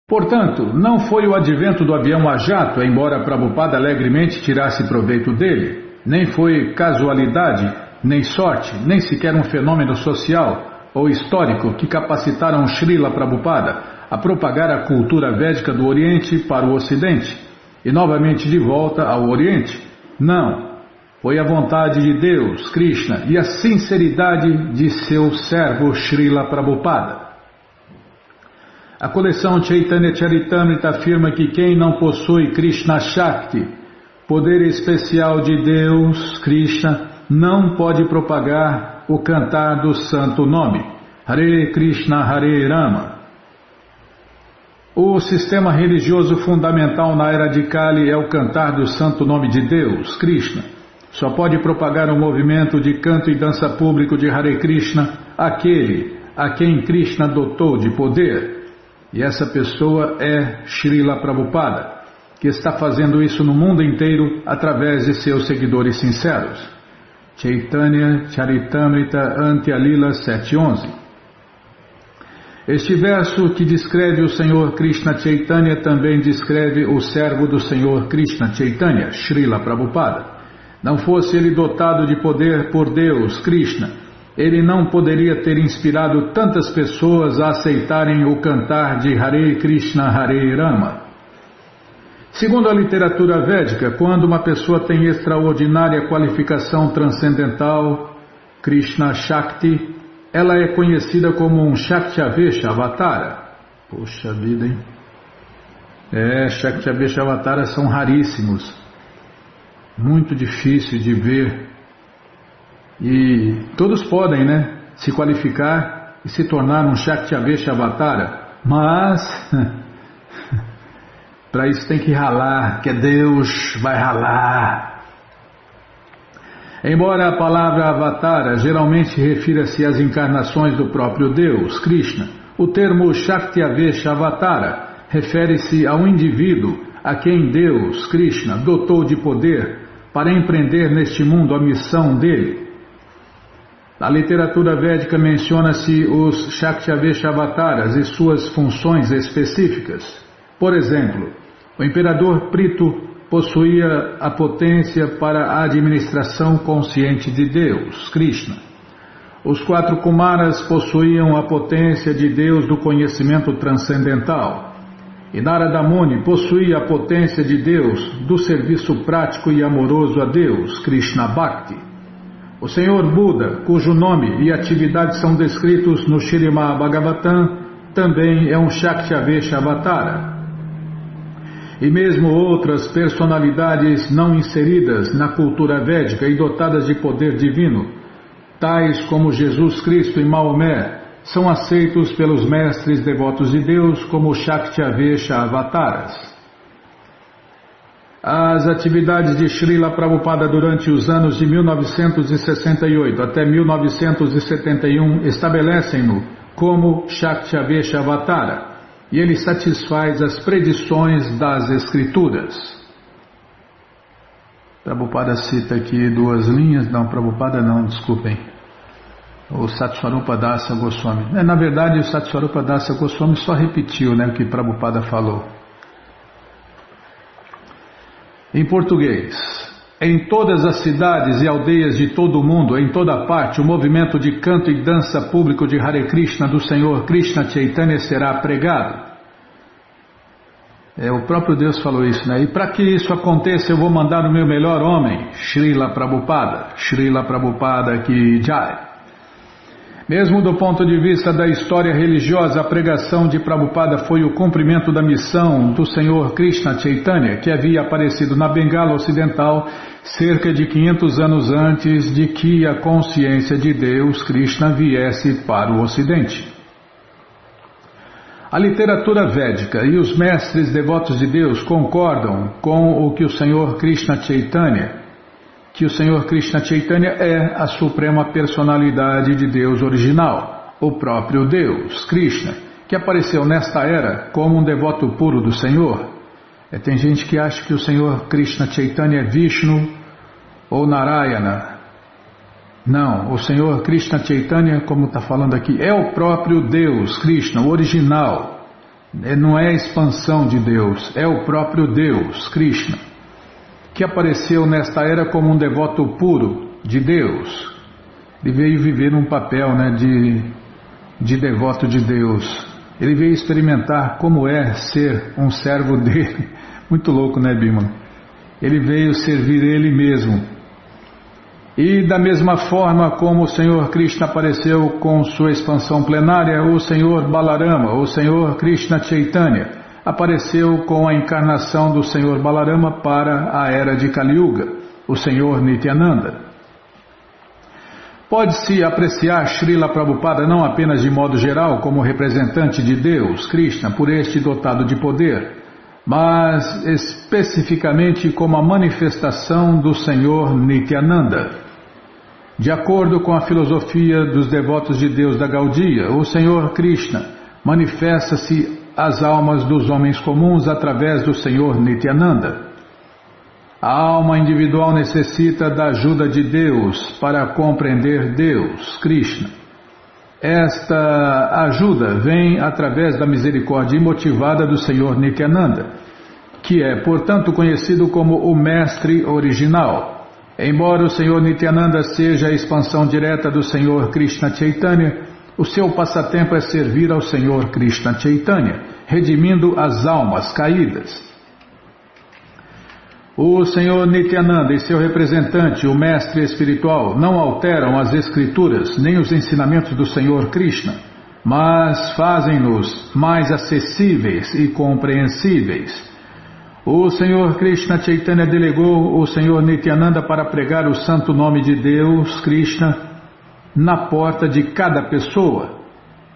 Portanto, não foi o advento do avião a jato, embora Prabhupada alegremente tirasse proveito dele, nem foi casualidade, nem sorte, nem sequer um fenômeno social ou histórico que capacitaram Srila Prabhupada a propagar a cultura védica do Oriente para o Ocidente e novamente de volta ao Oriente. Não, foi a vontade de Deus, Krishna, e a sinceridade de seu servo Srila Prabhupada. A coleção Chaitanya Charitamrita afirma que quem não possui Krishna Shakti, poder especial de Deus, Krishna, não pode propagar o cantar do santo nome, Hare Krishna, Hare Rama. O sistema religioso fundamental na era de Kali é o cantar do santo nome de Deus, Krishna. Só pode propagar o movimento de canto e dança público de Hare Krishna aquele a quem Krishna dotou de poder. E essa pessoa é Srila Prabhupada, que está fazendo isso no mundo inteiro através de seus seguidores sinceros. Chaitanya Charitamrita Antya Lila 7.11. Este verso que descreve o Senhor Krishna Chaitanya também descreve o servo do Senhor Krishna Chaitanya, Srila Prabhupada. Não fosse ele dotado de poder por Deus, Krishna, ele não poderia ter inspirado tantas pessoas a aceitarem o cantar de Hare Krishna, Hare Rama. Segundo a literatura védica, quando uma pessoa tem extraordinária qualificação transcendental, Krishna Shakti, ela é conhecida como um Shaktyavesha Avatara. Poxa vida, hein? Shaktyavesha Avatara são raríssimos. Muito difícil de ver. E todos podem, se qualificar e se tornar um Shaktyavesha Avatara. Mas para isso tem que ralar, que Deus vai ralar. Embora a palavra Avatara geralmente refira-se às encarnações do próprio Deus, Krishna, o termo Shaktyavesha Avatara refere-se a um indivíduo a quem Deus, Krishna, dotou de poder para empreender neste mundo a missão dele. Na literatura védica menciona-se os Shaktyavesha Avataras e suas funções específicas. Por exemplo, o imperador Prithu possuía a potência para a administração consciente de Deus, Krishna. Os 4 Kumaras possuíam a potência de Deus do conhecimento transcendental. E Narada Muni possuía a potência de Deus do serviço prático e amoroso a Deus, Krishna Bhakti. O Senhor Buda, cujo nome e atividade são descritos no Śrīmad Bhagavatam, também é um Shaktyavesha Avatara. E mesmo outras personalidades não inseridas na cultura védica e dotadas de poder divino, tais como Jesus Cristo e Maomé, são aceitos pelos mestres devotos de Deus como Shaktyavesha Avataras. As atividades de Srila Prabhupada durante os anos de 1968 até 1971 estabelecem-no como Shaktyavesha Avatara, e ele satisfaz as predições das Escrituras. Prabhupada cita aqui 2 linhas, não, Prabhupada não, desculpem. O Satsvarupa Dasa Goswami. Na verdade, o Satsvarupa Dasa Goswami só repetiu o que Prabhupada falou. Em português, em todas as cidades e aldeias de todo o mundo, em toda parte, o movimento de canto e dança público de Hare Krishna do Senhor Krishna Chaitanya será pregado. O próprio Deus falou isso, E para que isso aconteça, eu vou mandar o meu melhor homem, Srila Prabhupada Ki Jai. Mesmo do ponto de vista da história religiosa, a pregação de Prabhupada foi o cumprimento da missão do Senhor Krishna Chaitanya, que havia aparecido na Bengala Ocidental cerca de 500 anos antes de que a consciência de Deus, Krishna, viesse para o Ocidente. A literatura védica e os mestres devotos de Deus concordam com o que o Senhor Krishna Chaitanya é a suprema personalidade de Deus original, o próprio Deus, Krishna, que apareceu nesta era como um devoto puro do Senhor. Tem gente que acha que o Senhor Krishna Chaitanya é Vishnu ou Narayana. Não, o Senhor Krishna Chaitanya, como está falando aqui, é o próprio Deus, Krishna, o original. não é a expansão de Deus, é o próprio Deus, Krishna, que apareceu nesta era como um devoto puro de Deus. Ele veio viver um papel, né, de devoto de Deus. Ele veio experimentar como é ser um servo dele. Muito louco, né, Bimala? Ele veio servir ele mesmo. E da mesma forma como o Senhor Krishna apareceu com sua expansão plenária, o Senhor Balarama, o Senhor Krishna Chaitanya, apareceu com a encarnação do Senhor Balarama para a era de Kali Yuga, o Senhor Nityananda. Pode-se apreciar Srila Prabhupada não apenas de modo geral como representante de Deus, Krishna, por este dotado de poder, mas especificamente como a manifestação do Senhor Nityananda. De acordo com a filosofia dos devotos de Deus da Gaudiya, o Senhor Krishna manifesta-se às almas dos homens comuns através do Senhor Nityananda. A alma individual necessita da ajuda de Deus para compreender Deus, Krishna. Esta ajuda vem através da misericórdia imotivada do Senhor Nityananda, que é, portanto, conhecido como o Mestre Original. Embora o Senhor Nityananda seja a expansão direta do Senhor Krishna Chaitanya, o seu passatempo é servir ao Senhor Krishna Chaitanya, redimindo as almas caídas. O Senhor Nityananda e seu representante, o Mestre Espiritual, não alteram as Escrituras nem os ensinamentos do Senhor Krishna, mas fazem-nos mais acessíveis e compreensíveis. O Senhor Krishna Chaitanya delegou o Senhor Nityananda para pregar o santo nome de Deus, Krishna, na porta de cada pessoa.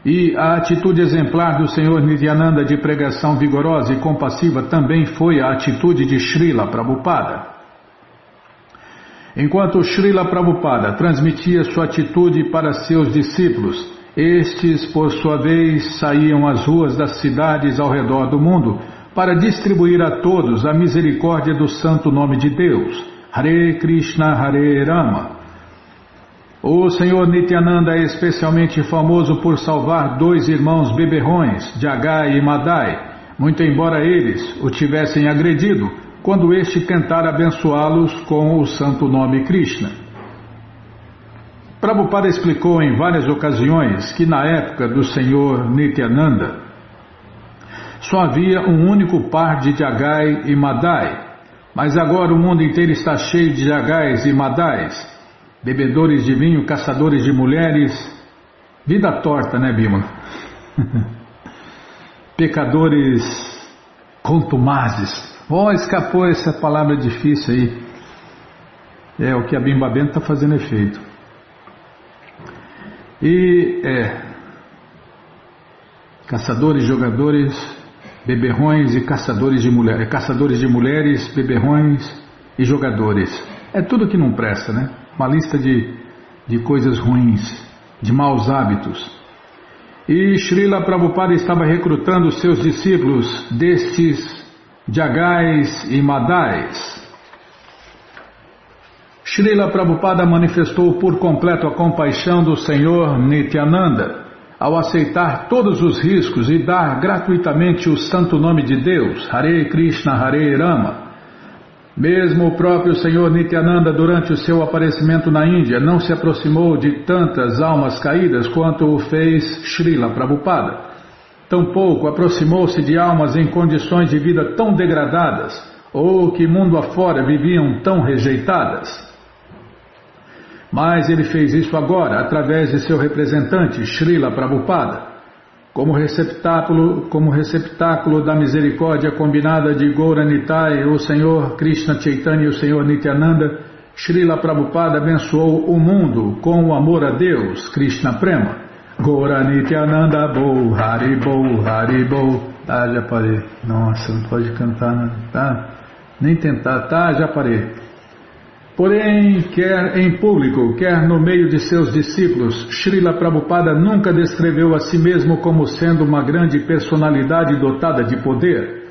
E a atitude exemplar do Senhor Nityananda de pregação vigorosa e compassiva também foi a atitude de Srila Prabhupada. Enquanto Srila Prabhupada transmitia sua atitude para seus discípulos, estes, por sua vez, saíam às ruas das cidades ao redor do mundo para distribuir a todos a misericórdia do santo nome de Deus, Hare Krishna, Hare Rama. O Senhor Nityananda é especialmente famoso por salvar dois irmãos beberrões, Jagai e Madai, muito embora eles o tivessem agredido, quando este tentara abençoá-los com o santo nome Krishna. Prabhupada explicou em várias ocasiões que na época do Senhor Nityananda só havia um único par de Jagai e Madai, mas agora o mundo inteiro está cheio de Jagais e Madais, bebedores de vinho, caçadores de mulheres, vida torta, né, Bima? Pecadores contumazes. Escapou essa palavra difícil aí. É o que a Bimba Bento está fazendo efeito. Caçadores, jogadores, beberrões e caçadores de mulheres, beberrões e jogadores. É tudo que não presta, né? Uma lista de coisas ruins, de maus hábitos. E Srila Prabhupada estava recrutando seus discípulos destes Jagais e Madais. Srila Prabhupada manifestou por completo a compaixão do Senhor Nityananda ao aceitar todos os riscos e dar gratuitamente o santo nome de Deus, Hare Krishna, Hare Rama. Mesmo o próprio Senhor Nityananda, durante o seu aparecimento na Índia, não se aproximou de tantas almas caídas quanto o fez Srila Prabhupada. Tampouco aproximou-se de almas em condições de vida tão degradadas ou que mundo afora viviam tão rejeitadas. Mas ele fez isso agora, através de seu representante, Srila Prabhupada. Como receptáculo da misericórdia combinada de Gauranitai, o Senhor Krishna Chaitanya e o Senhor Nityananda, Srila Prabhupada abençoou o mundo com o amor a Deus, Krishna Prema. Gauranityananda Bo, Haribol, Haribol. Já parei. Nossa, não pode cantar, né? Nem tentar. Já parei. Porém, quer em público, quer no meio de seus discípulos, Srila Prabhupada nunca descreveu a si mesmo como sendo uma grande personalidade dotada de poder,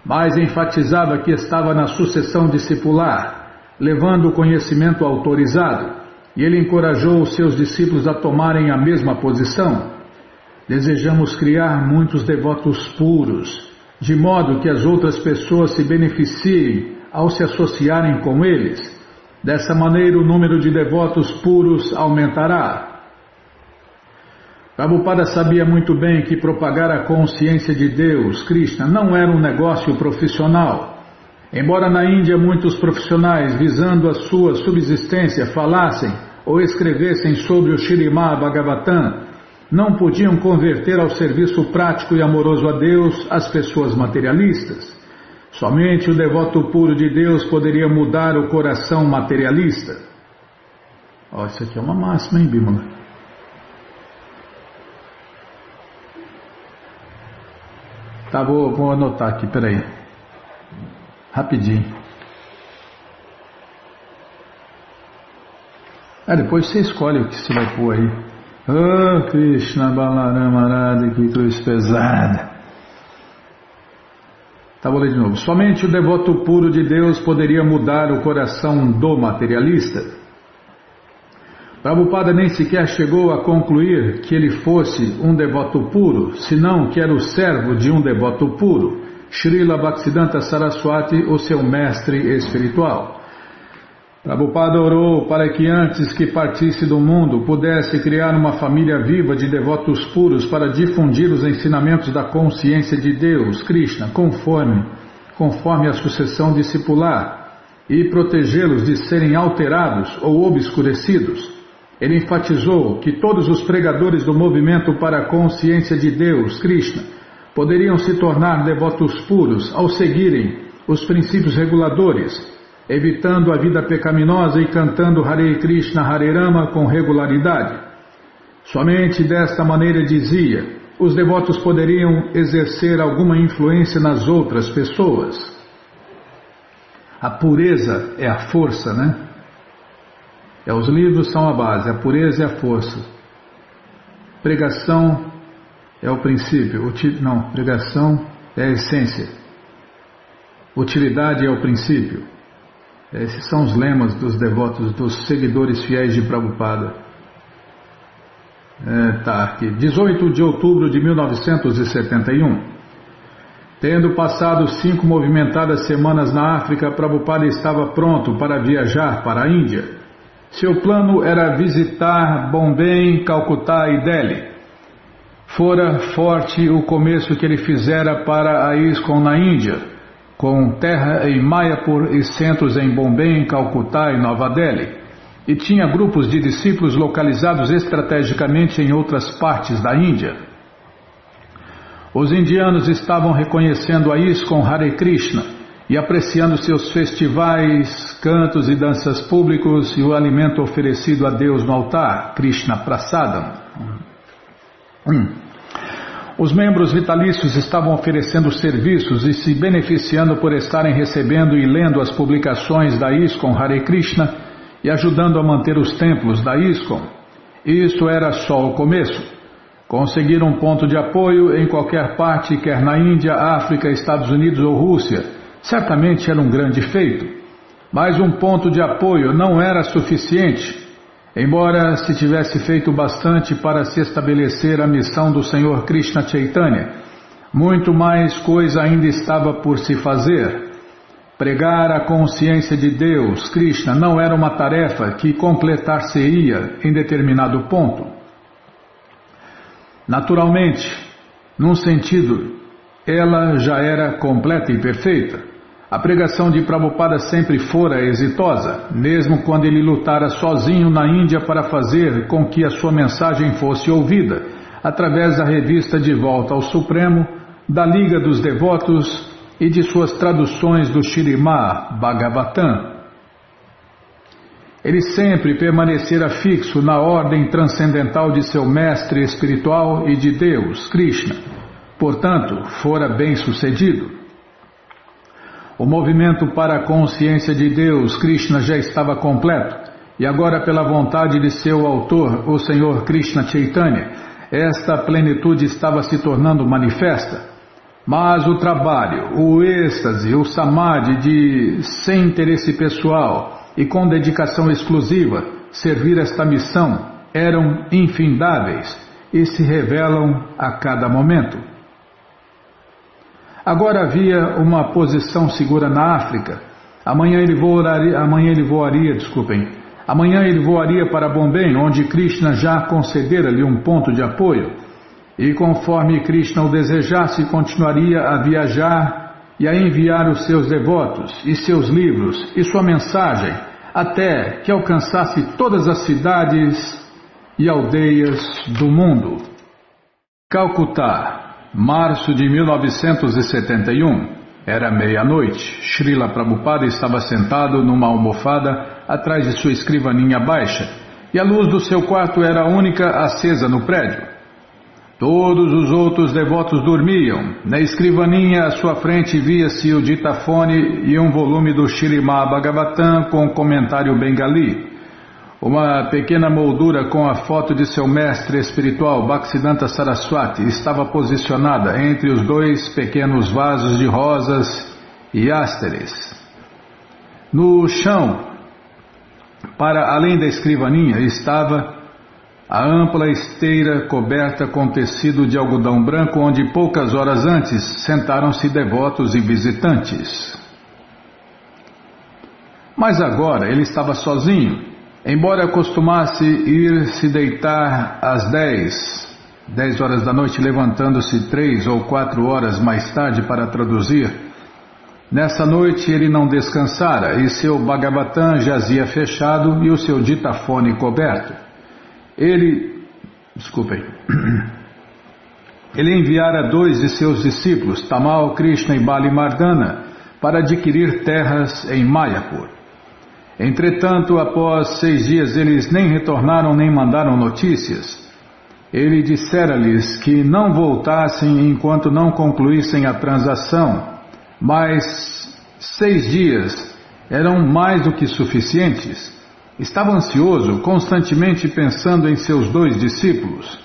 mas enfatizava que estava na sucessão discipular, levando o conhecimento autorizado, e ele encorajou os seus discípulos a tomarem a mesma posição. Desejamos criar muitos devotos puros, de modo que as outras pessoas se beneficiem ao se associarem com eles. Dessa maneira o número de devotos puros aumentará. Prabhupada sabia muito bem que propagar a consciência de Deus, Krishna, não era um negócio profissional. Embora na Índia muitos profissionais, visando a sua subsistência, falassem ou escrevessem sobre o Śrīmad Bhagavatam, não podiam converter ao serviço prático e amoroso a Deus as pessoas materialistas. Somente o devoto puro de Deus poderia mudar o coração materialista. Isso aqui é uma máxima, hein, Bímola? Tá, vou anotar aqui, peraí. Rapidinho. Depois você escolhe o que você vai pôr aí. Oh, Krishna Balarama Arada, que cruz pesada. Vou ler de novo. Somente o devoto puro de Deus poderia mudar o coração do materialista. Prabhupada nem sequer chegou a concluir que ele fosse um devoto puro, senão que era o servo de um devoto puro, Srila Bhaktisiddhanta Saraswati, o seu mestre espiritual. Prabhupada orou para que antes que partisse do mundo pudesse criar uma família viva de devotos puros para difundir os ensinamentos da consciência de Deus, Krishna, conforme a sucessão discipular, e protegê-los de serem alterados ou obscurecidos. Ele enfatizou que todos os pregadores do movimento para a consciência de Deus, Krishna, poderiam se tornar devotos puros ao seguirem os princípios reguladores, evitando a vida pecaminosa e cantando Hare Krishna, Hare Rama com regularidade. Somente desta maneira, dizia, os devotos poderiam exercer alguma influência nas outras pessoas. A pureza é a força, né? Os livros são a base, a pureza é a força. Pregação é o princípio, pregação é a essência. Utilidade é o princípio. Esses são os lemas dos devotos, dos seguidores fiéis de Prabhupada. Aqui. 18 de outubro de 1971. Tendo passado 5 movimentadas semanas na África, Prabhupada estava pronto para viajar para a Índia. Seu plano era visitar Bombay, Calcutá e Delhi. Fora forte o começo que ele fizera para a ISKCON na Índia, com terra em Mayapur e centros em Bombay, Calcutá e Nova Delhi, e tinha grupos de discípulos localizados estrategicamente em outras partes da Índia. Os indianos estavam reconhecendo a ISKCON Hare Krishna e apreciando seus festivais, cantos e danças públicos e o alimento oferecido a Deus no altar, Krishna Prasadam. Os membros vitalícios estavam oferecendo serviços e se beneficiando por estarem recebendo e lendo as publicações da ISKCON Hare Krishna e ajudando a manter os templos da ISKCON. Isto era só o começo. Conseguir um ponto de apoio em qualquer parte, quer na Índia, África, Estados Unidos ou Rússia, certamente era um grande feito. Mas um ponto de apoio não era suficiente. Embora se tivesse feito bastante para se estabelecer a missão do Senhor Krishna Chaitanya, muito mais coisa ainda estava por se fazer. Pregar a consciência de Deus, Krishna, não era uma tarefa que completar-se-ia em determinado ponto. Naturalmente, num sentido, ela já era completa e perfeita. A pregação de Prabhupada sempre fora exitosa, mesmo quando ele lutara sozinho na Índia para fazer com que a sua mensagem fosse ouvida, através da revista De Volta ao Supremo, da Liga dos Devotos e de suas traduções do Śrīmad Bhagavatam. Ele sempre permanecera fixo na ordem transcendental de seu mestre espiritual e de Deus, Krishna. Portanto, fora bem sucedido. O movimento para a consciência de Deus, Krishna, já estava completo, e agora, pela vontade de seu autor, o Senhor Krishna Chaitanya, esta plenitude estava se tornando manifesta. Mas o trabalho, o êxtase, o samadhi sem interesse pessoal e com dedicação exclusiva, servir esta missão, eram infindáveis, e se revelam a cada momento. Agora havia uma posição segura na África. Amanhã ele voaria para Bombay, onde Krishna já concedera-lhe um ponto de apoio. E conforme Krishna o desejasse, continuaria a viajar e a enviar os seus devotos, e seus livros, e sua mensagem, até que alcançasse todas as cidades e aldeias do mundo. Calcutá, março de 1971. Era meia-noite. Srila Prabhupada estava sentado numa almofada atrás de sua escrivaninha baixa, e a luz do seu quarto era a única acesa no prédio. Todos os outros devotos dormiam. Na escrivaninha à sua frente via-se o ditafone e um volume do Śrīmad Bhagavatam com comentário bengali. Uma pequena moldura com a foto de seu mestre espiritual, Bhaktisiddhanta Saraswati, estava posicionada entre os dois pequenos vasos de rosas e ásteres. No chão, para além da escrivaninha, estava a ampla esteira coberta com tecido de algodão branco, onde poucas horas antes sentaram-se devotos e visitantes. Mas agora ele estava sozinho. Embora costumasse ir se deitar às 10 horas da noite, levantando-se 3 ou 4 horas mais tarde para traduzir, nessa noite ele não descansara e seu Bhagavatam jazia fechado e o seu ditafone coberto. Ele enviara 2 de seus discípulos, Tamal Krishna e Bali Mardana, para adquirir terras em Mayapur. Entretanto, após 6 dias, eles nem retornaram nem mandaram notícias. Ele dissera-lhes que não voltassem enquanto não concluíssem a transação, mas 6 dias eram mais do que suficientes. Estava ansioso, constantemente pensando em seus 2 discípulos.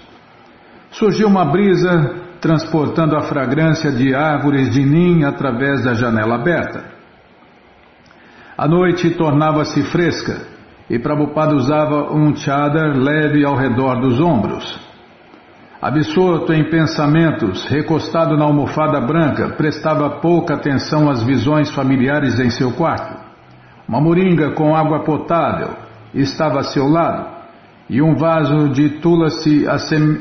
Surgiu uma brisa transportando a fragrância de árvores de nim através da janela aberta. A noite tornava-se fresca e Prabhupada usava um chadar leve ao redor dos ombros. Absorto em pensamentos, recostado na almofada branca, prestava pouca atenção às visões familiares em seu quarto. Uma moringa com água potável estava a seu lado e um vaso de tulasi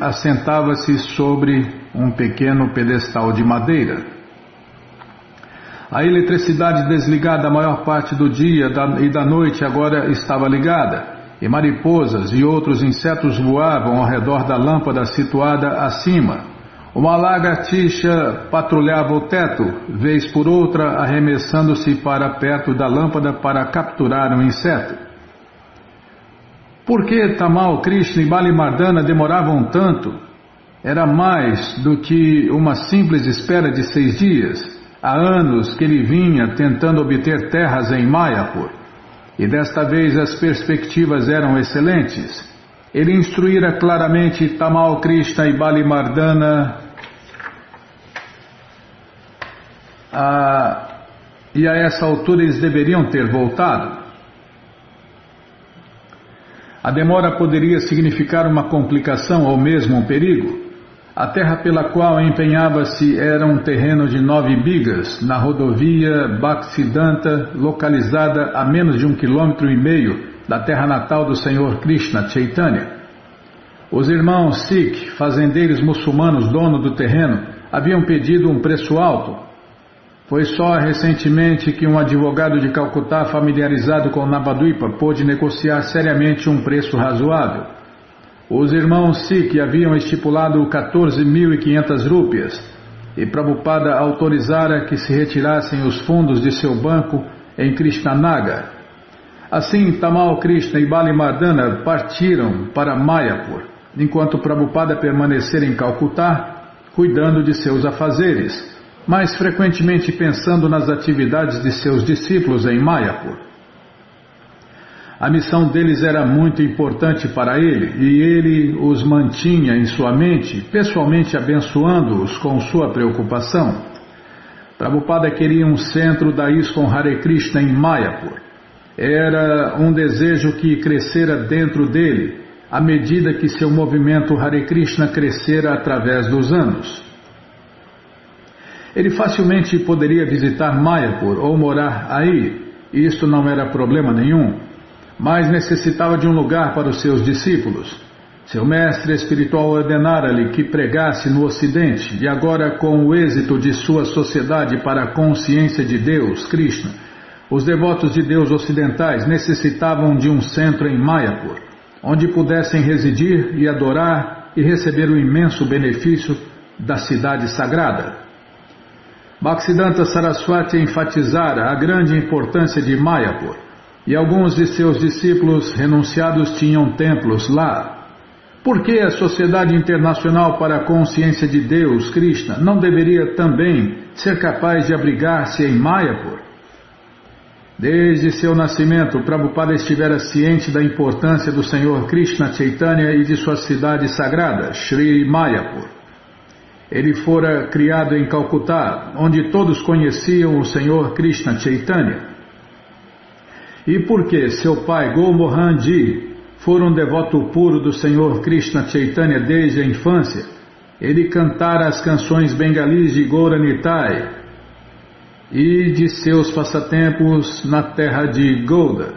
assentava-se sobre um pequeno pedestal de madeira. A eletricidade desligada a maior parte do dia e da noite agora estava ligada, e mariposas e outros insetos voavam ao redor da lâmpada situada acima. Uma lagartixa patrulhava o teto, vez por outra arremessando-se para perto da lâmpada para capturar um inseto. Por que Tamal Krishna e Bali Mardana demoravam tanto? Era mais do que uma simples espera de 6 dias. Há anos que ele vinha tentando obter terras em Mayapur, e desta vez as perspectivas eram excelentes. Ele instruíra claramente Tamal Krishna e Bali Mardana e a essa altura eles deveriam ter voltado. A demora poderia significar uma complicação ou mesmo um perigo. A terra pela qual empenhava-se era um terreno de 9 bigas, na rodovia Bhaktisiddhanta, localizada a menos de 1,5 km da terra natal do Senhor Krishna Chaitanya. Os irmãos Sikh, fazendeiros muçulmanos dono do terreno, haviam pedido um preço alto. Foi só recentemente que um advogado de Calcutá familiarizado com Navadvipa pôde negociar seriamente um preço razoável. Os irmãos Sikh haviam estipulado 14.500 rúpias e Prabhupada autorizara que se retirassem os fundos de seu banco em Krishnanagar. Assim, Tamal Krishna e Bali Mardana partiram para Mayapur, enquanto Prabhupada permanecera em Calcutá, cuidando de seus afazeres, mas frequentemente pensando nas atividades de seus discípulos em Mayapur. A missão deles era muito importante para ele e ele os mantinha em sua mente, pessoalmente abençoando-os com sua preocupação. Prabhupada queria um centro da ISKCON Hare Krishna em Mayapur. Era um desejo que crescera dentro dele, à medida que seu movimento Hare Krishna crescera através dos anos. Ele facilmente poderia visitar Mayapur ou morar aí, e isto não era problema nenhum, mas necessitava de um lugar para os seus discípulos. Seu mestre espiritual ordenara-lhe que pregasse no Ocidente, e agora, com o êxito de sua sociedade para a consciência de Deus, Krishna, os devotos de Deus ocidentais necessitavam de um centro em Mayapur, onde pudessem residir e adorar e receber o imenso benefício da cidade sagrada. Bhaktisiddhanta Saraswati enfatizara a grande importância de Mayapur, e alguns de seus discípulos renunciados tinham templos lá. Por que a Sociedade Internacional para a Consciência de Deus, Krishna, não deveria também ser capaz de abrigar-se em Mayapur? Desde seu nascimento, Prabhupada estivera ciente da importância do Senhor Krishna Chaitanya e de sua cidade sagrada, Sri Mayapur. Ele fora criado em Calcutá, onde todos conheciam o Senhor Krishna Chaitanya. E porque seu pai Golmohan Ji fora um devoto puro do Senhor Krishna Chaitanya desde a infância, ele cantara as canções bengalis de Gauranitai e de seus passatempos na terra de Gouda.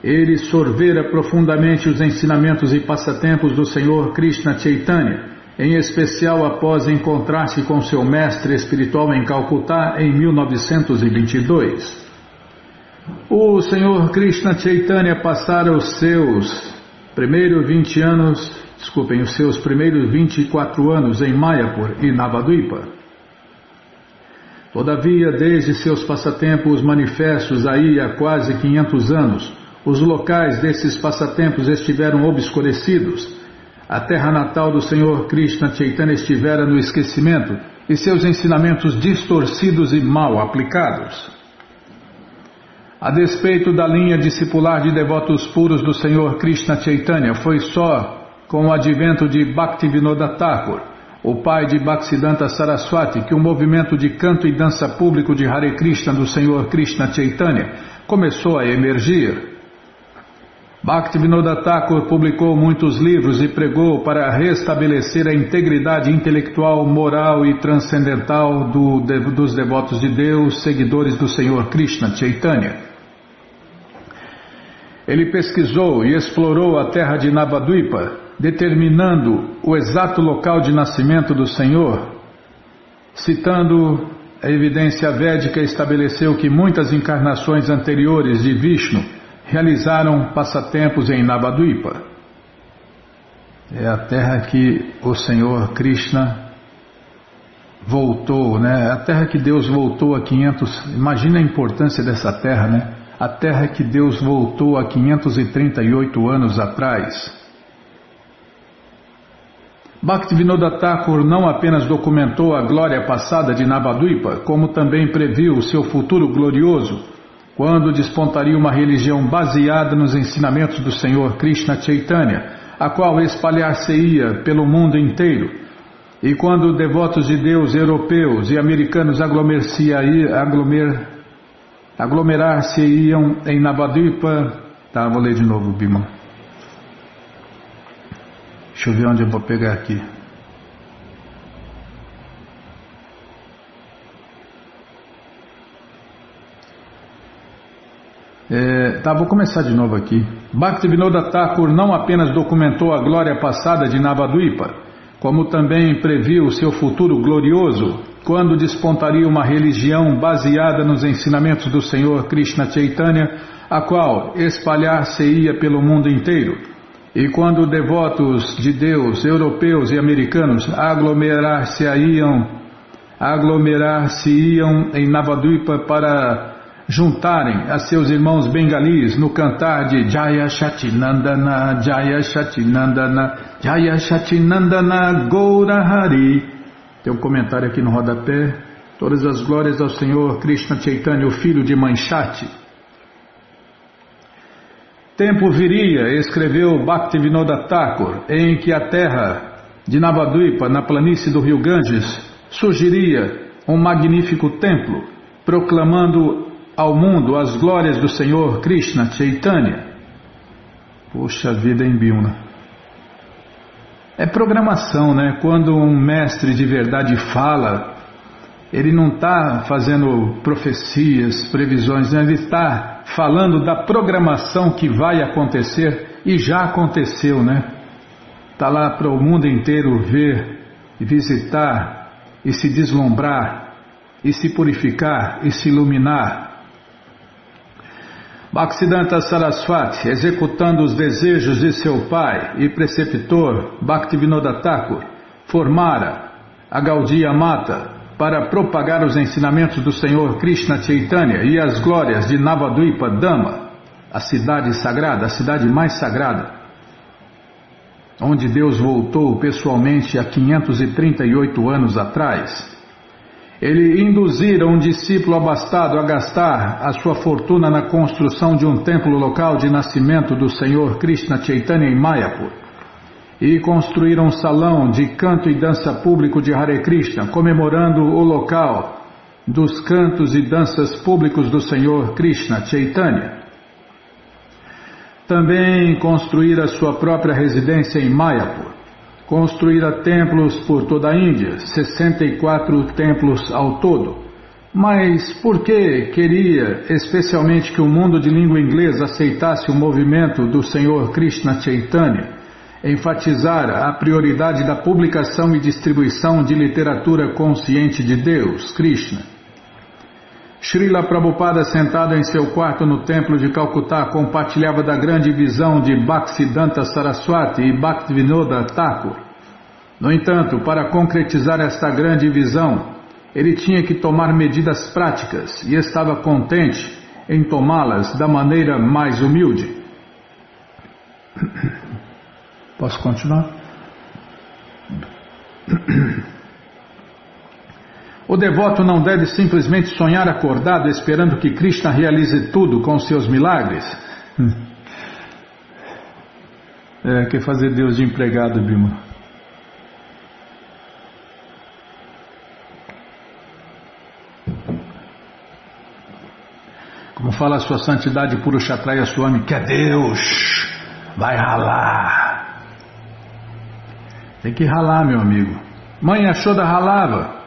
Ele sorvera profundamente os ensinamentos e passatempos do Senhor Krishna Chaitanya, em especial após encontrar-se com seu mestre espiritual em Calcutá em 1922. O Senhor Krishna Chaitanya passara os seus primeiros 24 anos em Mayapur e Navadvipa. Todavia, desde seus passatempos manifestos aí há quase 500 anos, os locais desses passatempos estiveram obscurecidos. A terra natal do Senhor Krishna Chaitanya estivera no esquecimento e seus ensinamentos distorcidos e mal aplicados. A despeito da linha discipular de devotos puros do Senhor Krishna Chaitanya, foi só com o advento de Bhaktivinoda Thakur, o pai de Bhaktisiddhanta Saraswati, que o movimento de canto e dança público de Hare Krishna do Senhor Krishna Chaitanya começou a emergir. Bhaktivinoda Thakur publicou muitos livros e pregou para restabelecer a integridade intelectual, moral e transcendental dos devotos de Deus, seguidores do Senhor Krishna Chaitanya. Ele pesquisou e explorou a terra de Navadvipa, determinando o exato local de nascimento do Senhor. Citando a evidência védica, estabeleceu que muitas encarnações anteriores de Vishnu realizaram passatempos em Navadvipa. É a terra que o Senhor Krishna voltou, né? A terra que Deus voltou há 500... Imagina a importância dessa terra, né? A terra que Deus voltou há 538 anos atrás. Bhaktivinoda Thakur não apenas documentou a glória passada de Navadvipa, como também previu o seu futuro glorioso, quando despontaria uma religião baseada nos ensinamentos do Senhor Krishna Chaitanya, a qual espalhar-se-ia pelo mundo inteiro, e quando devotos de Deus europeus e americanos aglomerar-se-iam em Navadvipa. Tá, vou ler de novo, Bima. Deixa eu ver onde eu vou pegar aqui. Vou começar de novo aqui. Bhaktivinoda Thakur não apenas documentou a glória passada de Navadvipa, como também previu o seu futuro glorioso, quando despontaria uma religião baseada nos ensinamentos do Senhor Krishna Chaitanya, a qual espalhar-se-ia pelo mundo inteiro, e quando devotos de Deus, europeus e americanos, aglomerar-se-iam em Navadvipa para juntarem a seus irmãos bengalis no cantar de Jaya Shatinandana, Jaya Shatinandana, Jaya Shatinandana Gaura Hari. Tem um comentário aqui no rodapé. Todas as glórias ao Senhor Krishna Chaitanya, o filho de Manchati. Tempo viria, escreveu Bhaktivinoda Thakur, em que a terra de Navadvipa, na planície do rio Ganges, surgiria um magnífico templo, proclamando ao mundo as glórias do Senhor Krishna Chaitanya. Poxa vida, hein, Bilna? É programação, né? Quando um mestre de verdade fala, ele não está fazendo profecias, previsões, né? Ele está falando da programação que vai acontecer e já aconteceu, né? Está lá para o mundo inteiro ver e visitar e se deslumbrar e se purificar e se iluminar. Bhaktisiddhanta Saraswati, executando os desejos de seu pai e preceptor Bhaktivinoda Thakur, formara a Gaudiya Mata para propagar os ensinamentos do Senhor Krishna Chaitanya e as glórias de Navadvipa Dhamma, a cidade sagrada, a cidade mais sagrada, onde Deus voltou pessoalmente há 538 anos atrás. Ele induzira um discípulo abastado a gastar a sua fortuna na construção de um templo local de nascimento do Senhor Krishna Chaitanya em Mayapur e construíram um salão de canto e dança público de Hare Krishna, comemorando o local dos cantos e danças públicos do Senhor Krishna Chaitanya. Também construíra sua própria residência em Mayapur. Construíra templos por toda a Índia, 64 templos ao todo. Mas por que queria especialmente que o mundo de língua inglesa aceitasse o movimento do Senhor Krishna Chaitanya, enfatizara a prioridade da publicação e distribuição de literatura consciente de Deus, Krishna? Srila Prabhupada, sentado em seu quarto no templo de Calcutá, compartilhava da grande visão de Bhaktisiddhanta Saraswati e Bhaktivinoda Thakur. No entanto, para concretizar esta grande visão, ele tinha que tomar medidas práticas e estava contente em tomá-las da maneira mais humilde. Posso continuar? O devoto não deve simplesmente sonhar acordado esperando que Krishna realize tudo com seus milagres. Quer fazer Deus de empregado, Bima? Como fala a sua santidade Purushatraya Swami, que é Deus, vai ralar. Tem que ralar, meu amigo. Mãe Yashoda ralava.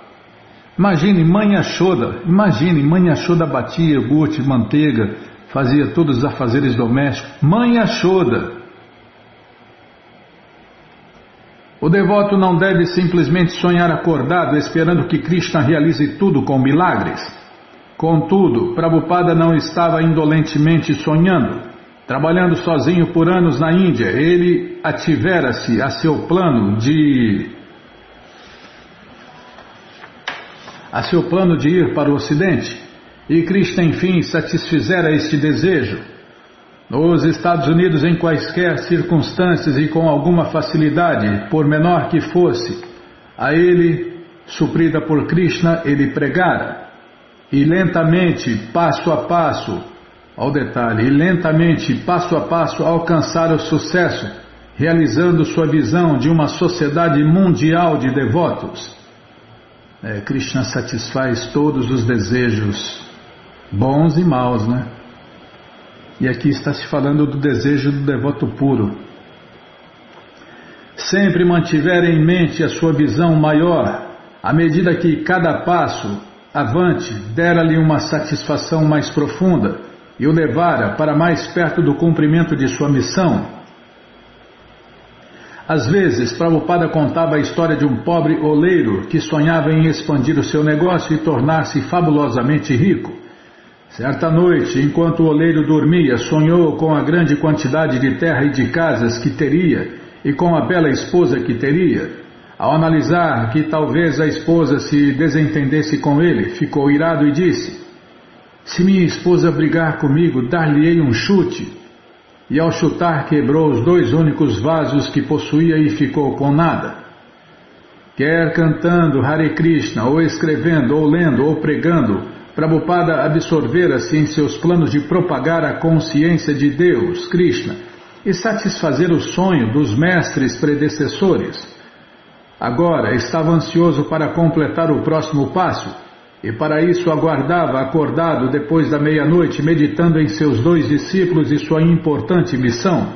Imagine, Mãe Yashoda batia iogurte, manteiga, fazia todos os afazeres domésticos. Mãe Yashoda. O devoto não deve simplesmente sonhar acordado esperando que Krishna realize tudo com milagres. Contudo, Prabhupada não estava indolentemente sonhando. Trabalhando sozinho por anos na Índia, ele ativera-se a seu plano de ir para o Ocidente, e Krishna enfim satisfizera este desejo. Nos Estados Unidos, em quaisquer circunstâncias e com alguma facilidade, por menor que fosse, a ele, suprida por Krishna, ele pregara. E lentamente, passo a passo, ao detalhe, alcançara o sucesso, realizando sua visão de uma sociedade mundial de devotos. Krishna satisfaz todos os desejos, bons e maus, né? E aqui está se falando do desejo do devoto puro. Sempre mantiver em mente a sua visão maior, à medida que cada passo avante dera-lhe uma satisfação mais profunda e o levara para mais perto do cumprimento de sua missão. Às vezes, Prabhupada contava a história de um pobre oleiro que sonhava em expandir o seu negócio e tornar-se fabulosamente rico. Certa noite, enquanto o oleiro dormia, sonhou com a grande quantidade de terra e de casas que teria e com a bela esposa que teria. Ao analisar que talvez a esposa se desentendesse com ele, ficou irado e disse: "Se minha esposa brigar comigo, dar-lhe-ei um chute." E ao chutar quebrou os 2 únicos vasos que possuía e ficou com nada. Quer cantando Hare Krishna, ou escrevendo, ou lendo, ou pregando, Prabhupada absorvera-se em seus planos de propagar a consciência de Deus, Krishna, e satisfazer o sonho dos mestres predecessores. Agora estava ansioso para completar o próximo passo, e para isso aguardava acordado depois da meia-noite, meditando em seus 2 discípulos e sua importante missão.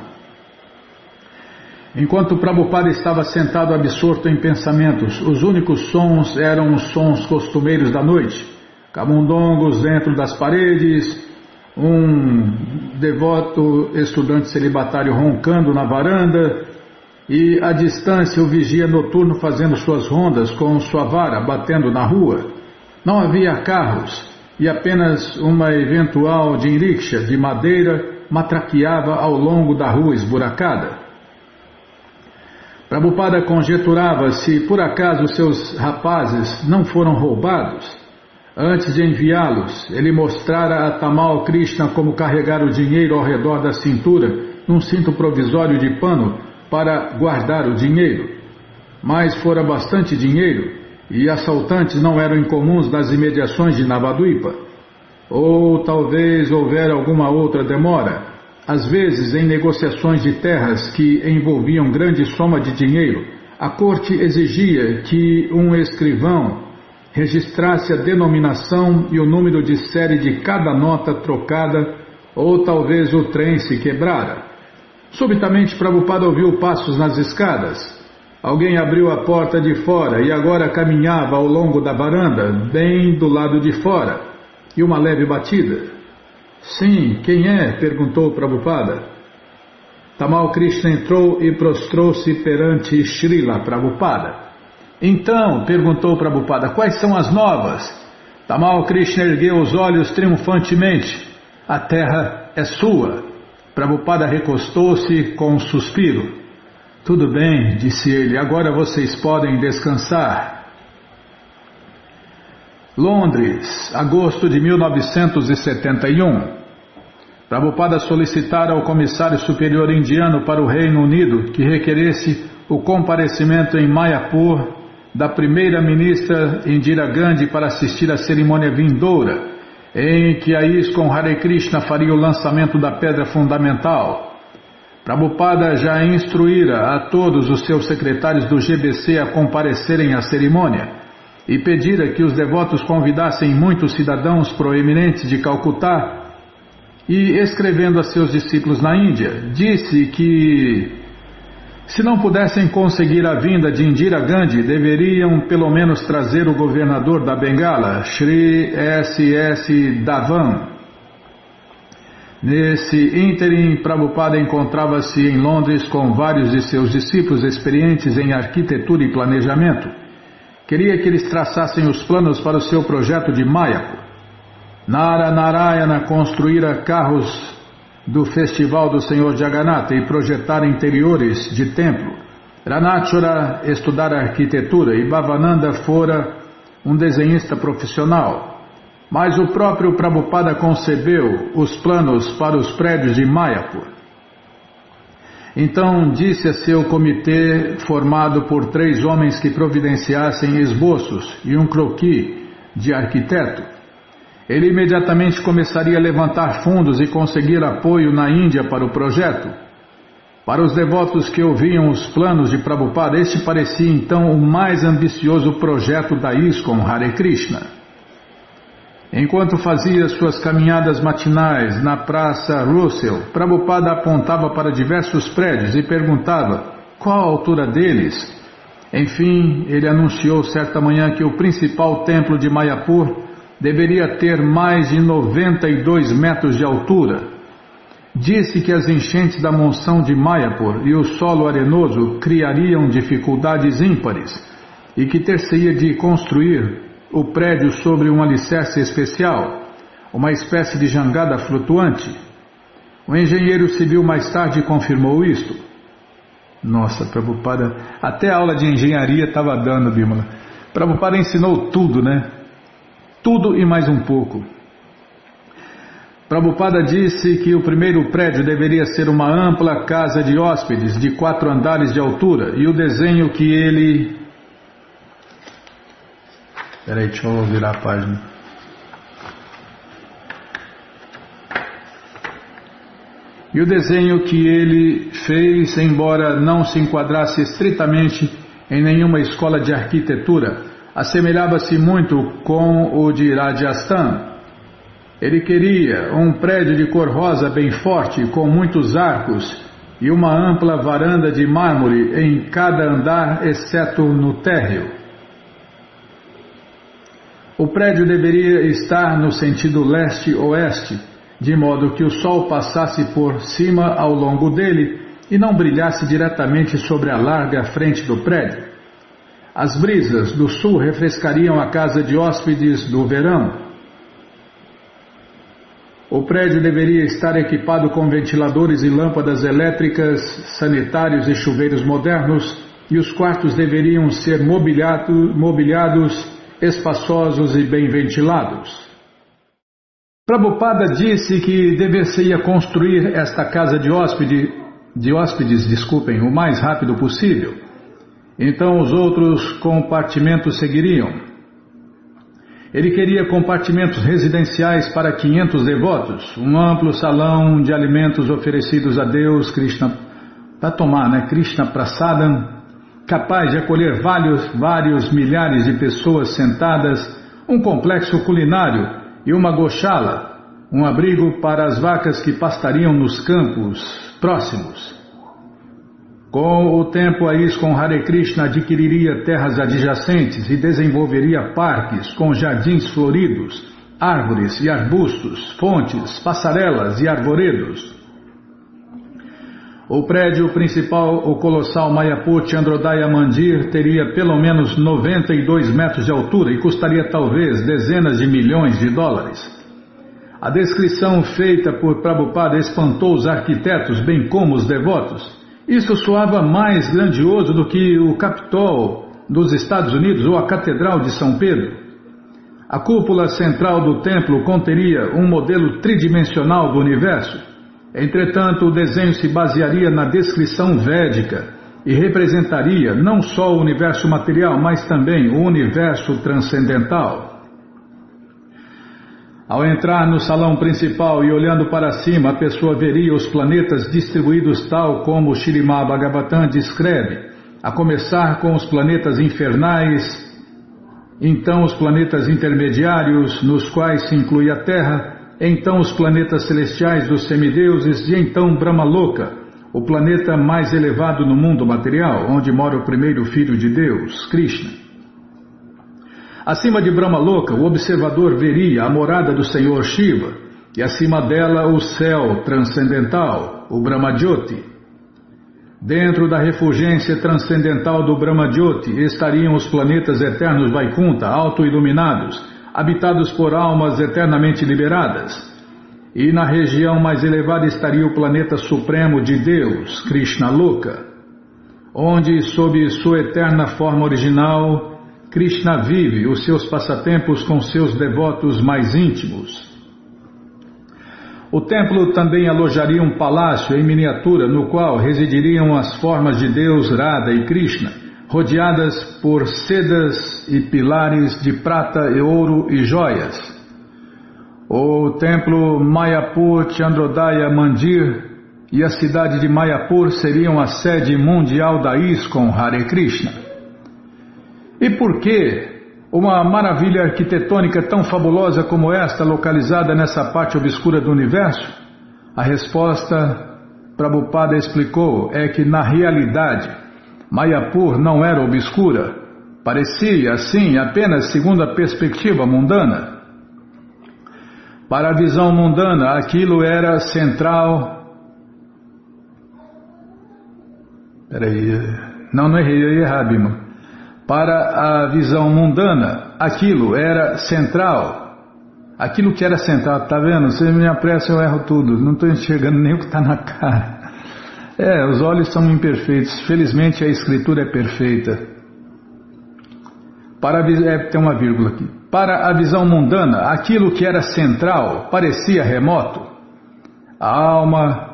Enquanto Prabhupada estava sentado absorto em pensamentos, os únicos sons eram os sons costumeiros da noite. Camundongos dentro das paredes, um devoto estudante celibatário roncando na varanda e, à distância, o vigia noturno fazendo suas rondas com sua vara batendo na rua. Não havia carros e apenas uma eventual jinriksha de madeira matraqueava ao longo da rua esburacada. Prabhupada conjeturava se por acaso seus rapazes não foram roubados. Antes de enviá-los, ele mostrara a Tamal Krishna como carregar o dinheiro ao redor da cintura num cinto provisório de pano para guardar o dinheiro. Mas fora bastante dinheiro e assaltantes não eram incomuns nas imediações de Navadvipa. Ou talvez houvera alguma outra demora, às vezes em negociações de terras que envolviam grande soma de dinheiro. A corte exigia que um escrivão registrasse a denominação e o número de série de cada nota trocada, ou talvez o trem se quebrara. Subitamente Prabhupada ouviu passos nas escadas. Alguém abriu a porta de fora e agora caminhava ao longo da varanda, bem do lado de fora, e uma leve batida. Sim, quem é? Perguntou Prabhupada. Tamal Krishna entrou e prostrou-se perante Srila Prabhupada. Então, perguntou Prabhupada, quais são as novas? Tamal Krishna ergueu os olhos triunfantemente. A terra é sua. Prabhupada recostou-se com um suspiro. Tudo bem, disse ele, agora vocês podem descansar. Londres, agosto de 1971. Prabhupada solicitara ao comissário superior indiano para o Reino Unido que requeresse o comparecimento em Mayapur da primeira-ministra Indira Gandhi para assistir à cerimônia vindoura, em que a ISKCON Hare Krishna faria o lançamento da pedra fundamental. Prabhupada já instruíra a todos os seus secretários do GBC a comparecerem à cerimônia e pedira que os devotos convidassem muitos cidadãos proeminentes de Calcutá e, escrevendo a seus discípulos na Índia, disse que, se não pudessem conseguir a vinda de Indira Gandhi, deveriam pelo menos trazer o governador da Bengala, Shri S.S. Dhawan. Nesse ínterim, Prabhupada encontrava-se em Londres com vários de seus discípulos experientes em arquitetura e planejamento. Queria que eles traçassem os planos para o seu projeto de Mayapur. Nara Narayana construíra carros do Festival do Senhor Jagannatha e projetar interiores de templo. Ranachura estudara arquitetura e Bhavananda fora um desenhista profissional. Mas o próprio Prabhupada concebeu os planos para os prédios de Mayapur. Então disse a seu comitê, formado por 3 homens que providenciassem esboços e um croquis de arquiteto. Ele imediatamente começaria a levantar fundos e conseguir apoio na Índia para o projeto. Para os devotos que ouviam os planos de Prabhupada, este parecia então o mais ambicioso projeto da ISKCON Hare Krishna. Enquanto fazia suas caminhadas matinais na Praça Russell, Prabhupada apontava para diversos prédios e perguntava qual a altura deles. Enfim, ele anunciou certa manhã que o principal templo de Mayapur deveria ter mais de 92 metros de altura. Disse que as enchentes da monção de Mayapur e o solo arenoso criariam dificuldades ímpares e que ter-se-ia de construir o prédio sobre um alicerce especial, uma espécie de jangada flutuante. O engenheiro civil mais tarde confirmou isto. Nossa, Prabhupada, até a aula de engenharia estava dando, Bimala. Prabhupada ensinou tudo, né? Tudo e mais um pouco. Prabhupada disse que o primeiro prédio deveria ser uma ampla casa de hóspedes de 4 andares de altura e o desenho que ele... Peraí, deixa eu virar a página. E o desenho que ele fez, embora não se enquadrasse estritamente em nenhuma escola de arquitetura, assemelhava-se muito com o de Rajasthan. Ele queria um prédio de cor rosa bem forte, com muitos arcos e uma ampla varanda de mármore em cada andar, exceto no térreo. O prédio deveria estar no sentido leste-oeste, de modo que o sol passasse por cima ao longo dele e não brilhasse diretamente sobre a larga frente do prédio. As brisas do sul refrescariam a casa de hóspedes do verão. O prédio deveria estar equipado com ventiladores e lâmpadas elétricas, sanitários e chuveiros modernos, e os quartos deveriam ser mobiliados, espaçosos e bem ventilados. Prabhupada disse que dever-se-ia construir esta casa de hóspedes, o mais rápido possível. Então os outros compartimentos seguiriam. Ele queria compartimentos residenciais para 500 devotos, um amplo salão de alimentos oferecidos a Deus, Krishna Prasadam, capaz de acolher vários milhares de pessoas sentadas, um complexo culinário e uma goshala, um abrigo para as vacas que pastariam nos campos próximos. Com o tempo, a ISKCON Hare Krishna adquiriria terras adjacentes e desenvolveria parques com jardins floridos, árvores e arbustos, fontes, passarelas e arvoredos. O prédio principal, o colossal Mayapur Chandrodaya Mandir, teria pelo menos 92 metros de altura e custaria talvez dezenas de milhões de dólares. A descrição feita por Prabhupada espantou os arquitetos, bem como os devotos. Isso soava mais grandioso do que o Capitol dos Estados Unidos ou a Catedral de São Pedro. A cúpula central do templo conteria um modelo tridimensional do universo. Entretanto, o desenho se basearia na descrição védica e representaria não só o universo material, mas também o universo transcendental. Ao entrar no salão principal e olhando para cima, a pessoa veria os planetas distribuídos tal como o Śrīmad Bhagavatam descreve, a começar com os planetas infernais, então os planetas intermediários, nos quais se inclui a Terra, então os planetas celestiais dos semideuses e então Brahmaloka, o planeta mais elevado no mundo material, onde mora o primeiro filho de Deus, Krishna. Acima de Brahmaloka, o observador veria a morada do Senhor Shiva, e acima dela o céu transcendental, o Brahmajyoti. Dentro da refulgência transcendental do Brahmajyoti estariam os planetas eternos Vaikunta, auto-iluminados, habitados por almas eternamente liberadas. E na região mais elevada estaria o planeta supremo de Deus, Krishna Loka, onde, sob sua eterna forma original, Krishna vive os seus passatempos com seus devotos mais íntimos. O templo também alojaria um palácio em miniatura no qual residiriam as formas de Deus Radha e Krishna, rodeadas por sedas e pilares de prata e ouro e joias. O templo Mayapur Chandrodaya Mandir e a cidade de Mayapur seriam a sede mundial da ISKCON Hare Krishna. E por que uma maravilha arquitetônica tão fabulosa como esta localizada nessa parte obscura do universo? A resposta, Prabhupada explicou, é que na realidade Mayapur não era obscura, parecia assim apenas segundo a perspectiva mundana. Para a visão mundana aquilo era central. Não errei, errado, irmão. Para a visão mundana, aquilo era central. Aquilo que era central, tá vendo? Se me apressa eu erro tudo, não estou enxergando nem o que está na cara. Os olhos são imperfeitos, felizmente a escritura é perfeita. Tem uma vírgula aqui. Para a visão mundana, aquilo que era central parecia remoto. A alma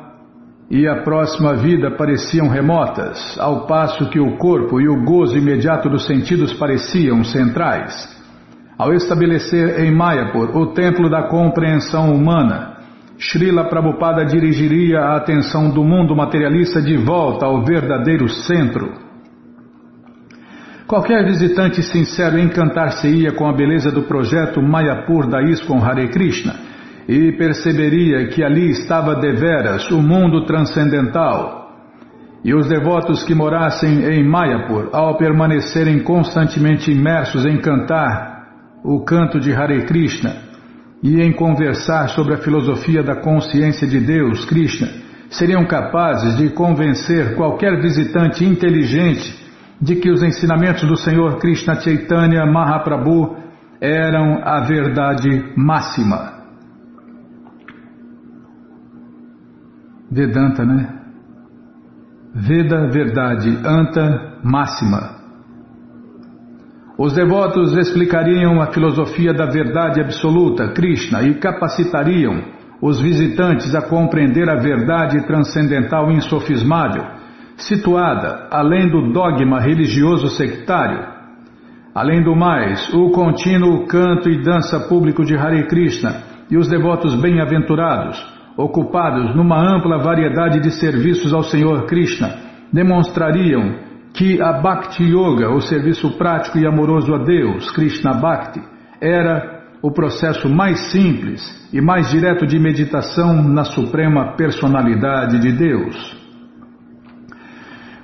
e a próxima vida pareciam remotas, ao passo que o corpo e o gozo imediato dos sentidos pareciam centrais. Ao estabelecer em Mayapur o templo da compreensão humana, Srila Prabhupada dirigiria a atenção do mundo materialista de volta ao verdadeiro centro. Qualquer visitante sincero encantar-se-ia com a beleza do projeto Mayapur da ISKCON Hare Krishna, e perceberia que ali estava deveras o mundo transcendental. E os devotos que morassem em Mayapur, ao permanecerem constantemente imersos em cantar o canto de Hare Krishna e em conversar sobre a filosofia da consciência de Deus, Krishna, seriam capazes de convencer qualquer visitante inteligente de que os ensinamentos do Senhor Krishna Chaitanya Mahaprabhu eram a verdade máxima. Vedanta, né? Veda, verdade, Anta, máxima. Os devotos explicariam a filosofia da verdade absoluta, Krishna, e capacitariam os visitantes a compreender a verdade transcendental insofismável, situada além do dogma religioso sectário. Além do mais, o contínuo canto e dança público de Hare Krishna e os devotos bem-aventurados, ocupados numa ampla variedade de serviços ao Senhor Krishna, demonstrariam que a Bhakti Yoga, o serviço prático e amoroso a Deus, Krishna Bhakti, era o processo mais simples e mais direto de meditação na suprema personalidade de Deus.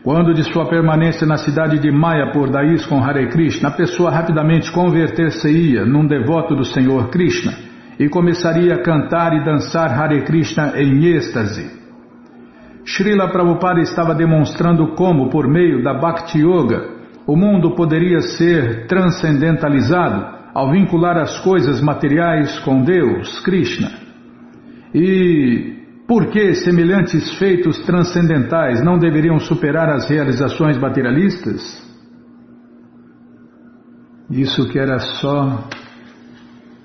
Quando de sua permanência na cidade de Mayapur da ISKCON Hare Krishna, a pessoa rapidamente converter-se-ia num devoto do Senhor Krishna e começaria a cantar e dançar Hare Krishna em êxtase. Srila Prabhupada estava demonstrando como, por meio da Bhakti Yoga, o mundo poderia ser transcendentalizado ao vincular as coisas materiais com Deus, Krishna. E por que semelhantes feitos transcendentais não deveriam superar as realizações materialistas? Isso que era só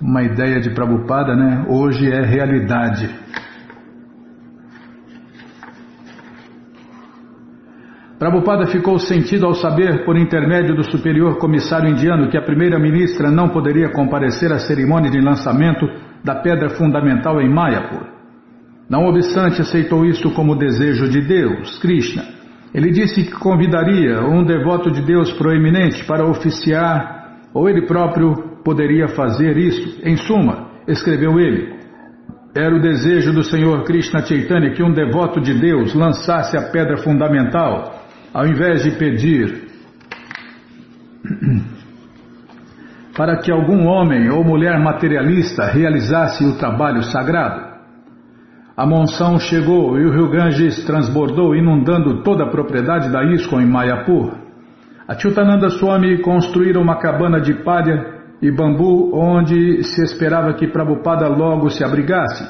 uma ideia de Prabhupada, né? Hoje é realidade. Prabhupada ficou sentido ao saber, por intermédio do superior comissário indiano, que a primeira-ministra não poderia comparecer à cerimônia de lançamento da pedra fundamental em Mayapur. Não obstante, aceitou isto como desejo de Deus, Krishna. Ele disse que convidaria um devoto de Deus proeminente para oficiar, ou ele próprio poderia fazer isso. Em suma, escreveu ele, era o desejo do Senhor Krishna Chaitanya que um devoto de Deus lançasse a pedra fundamental, ao invés de pedir para que algum homem ou mulher materialista realizasse o trabalho sagrado. A monção chegou e o rio Ganges transbordou, inundando toda a propriedade da ISKCON em Mayapur. Achyutananda Swami construíram uma cabana de palha e bambu onde se esperava que Prabhupada logo se abrigasse.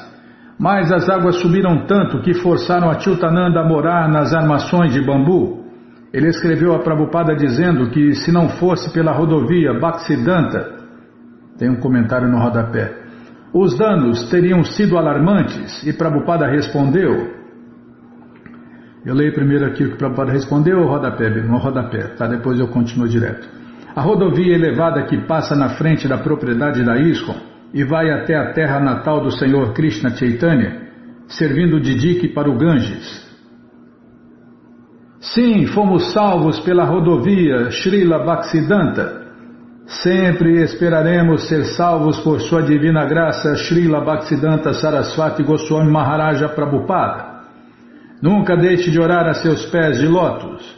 Mas as águas subiram tanto que forçaram Achyutananda a morar nas armações de bambu. Ele escreveu a Prabhupada dizendo que se não fosse pela rodovia Bhaktisiddhanta, tem um comentário no rodapé, os danos teriam sido alarmantes, e Prabhupada respondeu. Eu leio primeiro aqui o que Prabhupada respondeu, no rodapé, tá? Depois eu continuo direto. A rodovia elevada que passa na frente da propriedade da ISKCON e vai até a terra natal do Senhor Krishna Chaitanya, servindo de dique para o Ganges. Sim, fomos salvos pela rodovia Srila Bhaktisiddhanta. Sempre esperaremos ser salvos por sua divina graça, Srila Bhaktisiddhanta Saraswati Goswami Maharaja Prabhupada. Nunca deixe de orar a seus pés de lótus.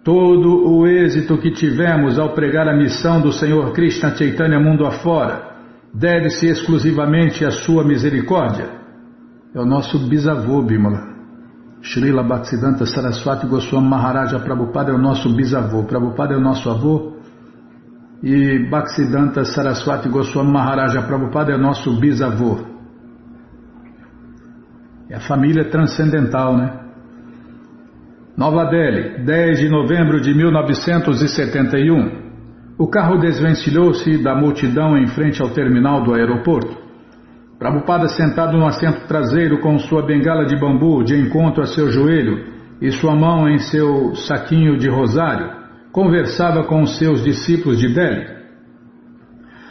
Todo o êxito que tivemos ao pregar a missão do Senhor Krishna Chaitanya mundo afora deve-se exclusivamente à sua misericórdia. É o nosso bisavô, Bimala. Srila Bhaktisiddhanta Saraswati Goswami Maharaja Prabhupada é o nosso bisavô. Prabhupada é o nosso avô. E Bhaktisiddhanta Saraswati Goswami Maharaja Prabhupada é o nosso bisavô. É a família transcendental, né? Nova Delhi, 10 de novembro de 1971. O carro desvencilhou-se da multidão em frente ao terminal do aeroporto. Prabhupada, sentado no assento traseiro com sua bengala de bambu de encontro a seu joelho e sua mão em seu saquinho de rosário, conversava com os seus discípulos de Delhi.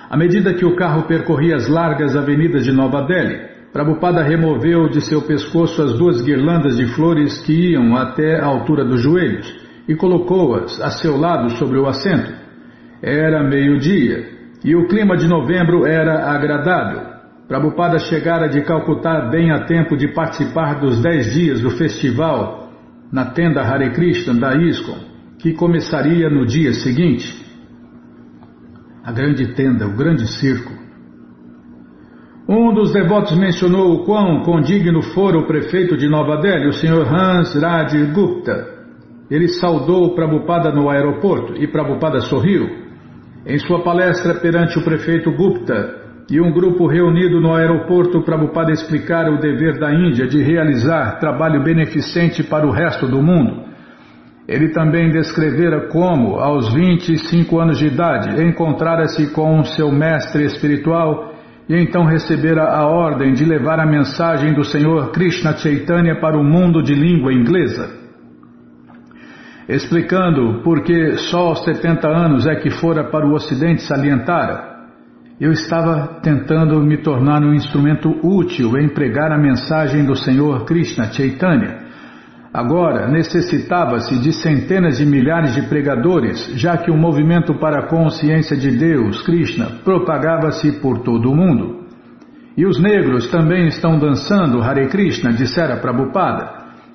À medida que o carro percorria as largas avenidas de Nova Delhi, Prabhupada removeu de seu pescoço as duas guirlandas de flores que iam até a altura dos joelhos e colocou-as a seu lado sobre o assento. Era meio-dia e o clima de novembro era agradável. Prabhupada chegara de Calcutá bem a tempo de participar dos 10 dias do festival na tenda Hare Krishna da ISKCON, que começaria no dia seguinte. A grande tenda, o grande circo. Um dos devotos mencionou o quão condigno fora o prefeito de Nova Delhi, o Sr. Hans Raj Gupta. Ele saudou Prabhupada no aeroporto e Prabhupada sorriu. Em sua palestra perante o prefeito Gupta e um grupo reunido no aeroporto, Prabhupada explicara o dever da Índia de realizar trabalho beneficente para o resto do mundo. Ele também descrevera como, aos 25 anos de idade, encontrara-se com seu mestre espiritual e então recebera a ordem de levar a mensagem do Senhor Krishna Chaitanya para o mundo de língua inglesa. Explicando por que só aos 70 anos é que fora para o Ocidente, salientara: eu estava tentando me tornar um instrumento útil em pregar a mensagem do Senhor Krishna Chaitanya. Agora necessitava-se de centenas de milhares de pregadores, já que o movimento para a consciência de Deus, Krishna, propagava-se por todo o mundo. E os negros também estão dançando Hare Krishna, dissera Prabhupada,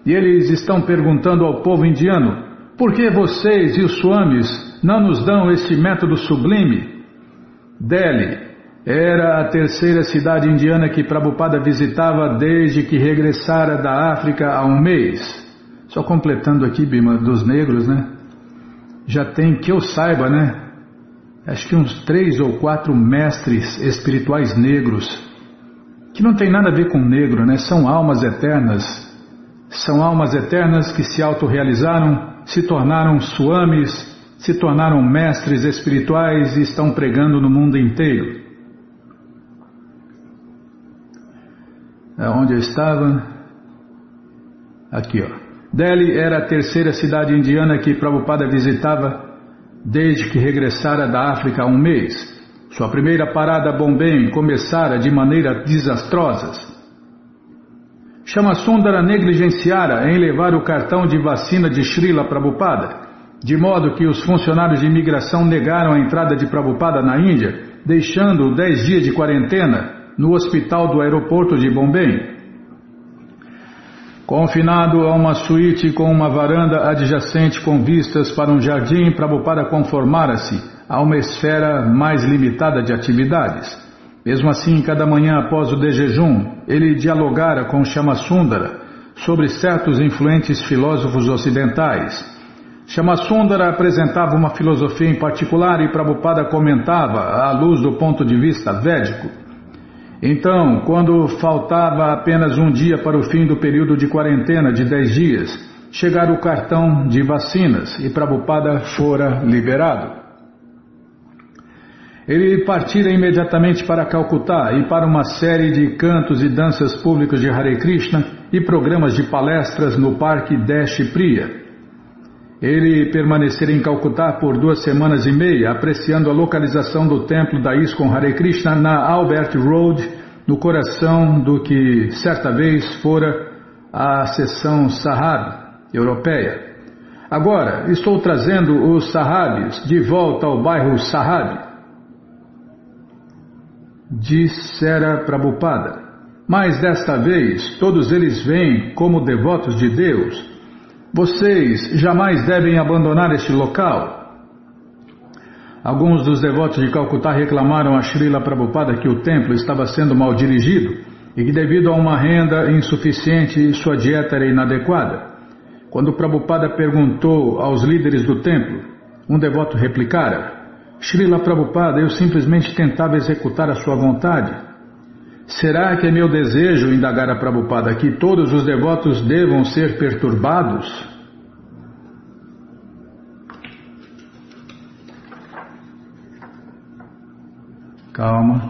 e eles estão perguntando ao povo indiano: por que vocês e os swamis não nos dão este método sublime? Delhi era a terceira cidade indiana que Prabhupada visitava desde que regressara da África há um mês. Só completando aqui, Bima, dos negros, né? Já tem, que eu saiba, né? Acho que uns 3 ou 4 mestres espirituais negros, que não tem nada a ver com negro, né? São almas eternas. São almas eternas que se autorrealizaram, se tornaram swamis, se tornaram mestres espirituais e estão pregando no mundo inteiro. Onde eu estava? Aqui, ó. Delhi era a terceira cidade indiana que Prabhupada visitava desde que regressara da África há um mês. Sua primeira parada, Bombay, começara de maneira desastrosa. Shyamasundara negligenciara em levar o cartão de vacina de Srila Prabhupada, de modo que os funcionários de imigração negaram a entrada de Prabhupada na Índia, deixando-o 10 dias de quarentena no hospital do aeroporto de Bombay. Confinado a uma suíte com uma varanda adjacente com vistas para um jardim, Prabhupada conformara-se a uma esfera mais limitada de atividades. Mesmo assim, cada manhã após o de jejum, ele dialogara com Shyamasundara sobre certos influentes filósofos ocidentais. Shyamasundara apresentava uma filosofia em particular e Prabhupada comentava à luz do ponto de vista védico. Então, quando faltava apenas um dia para o fim do período de quarentena de 10 dias, chegara o cartão de vacinas e Prabhupada fora liberado. Ele partira imediatamente para Calcutá e para uma série de cantos e danças públicos de Hare Krishna e programas de palestras no Parque Desh Priya. Ele permanecera em Calcutá por 2 semanas e meia, apreciando a localização do templo da ISKCON Hare Krishna na Albert Road, no coração do que certa vez fora a seção Sahab europeia. Agora estou trazendo os Sahabis de volta ao bairro Sahab, dissera Prabhupada. Mas desta vez todos eles vêm como devotos de Deus. Vocês jamais devem abandonar este local. Alguns dos devotos de Calcutá reclamaram a Srila Prabhupada que o templo estava sendo mal dirigido e que devido a uma renda insuficiente sua dieta era inadequada. Quando Prabhupada perguntou aos líderes do templo, um devoto replicara: Srila Prabhupada, eu simplesmente tentava executar a sua vontade. Será que é meu desejo, indagara Prabhupada, que todos os devotos devam ser perturbados? Calma.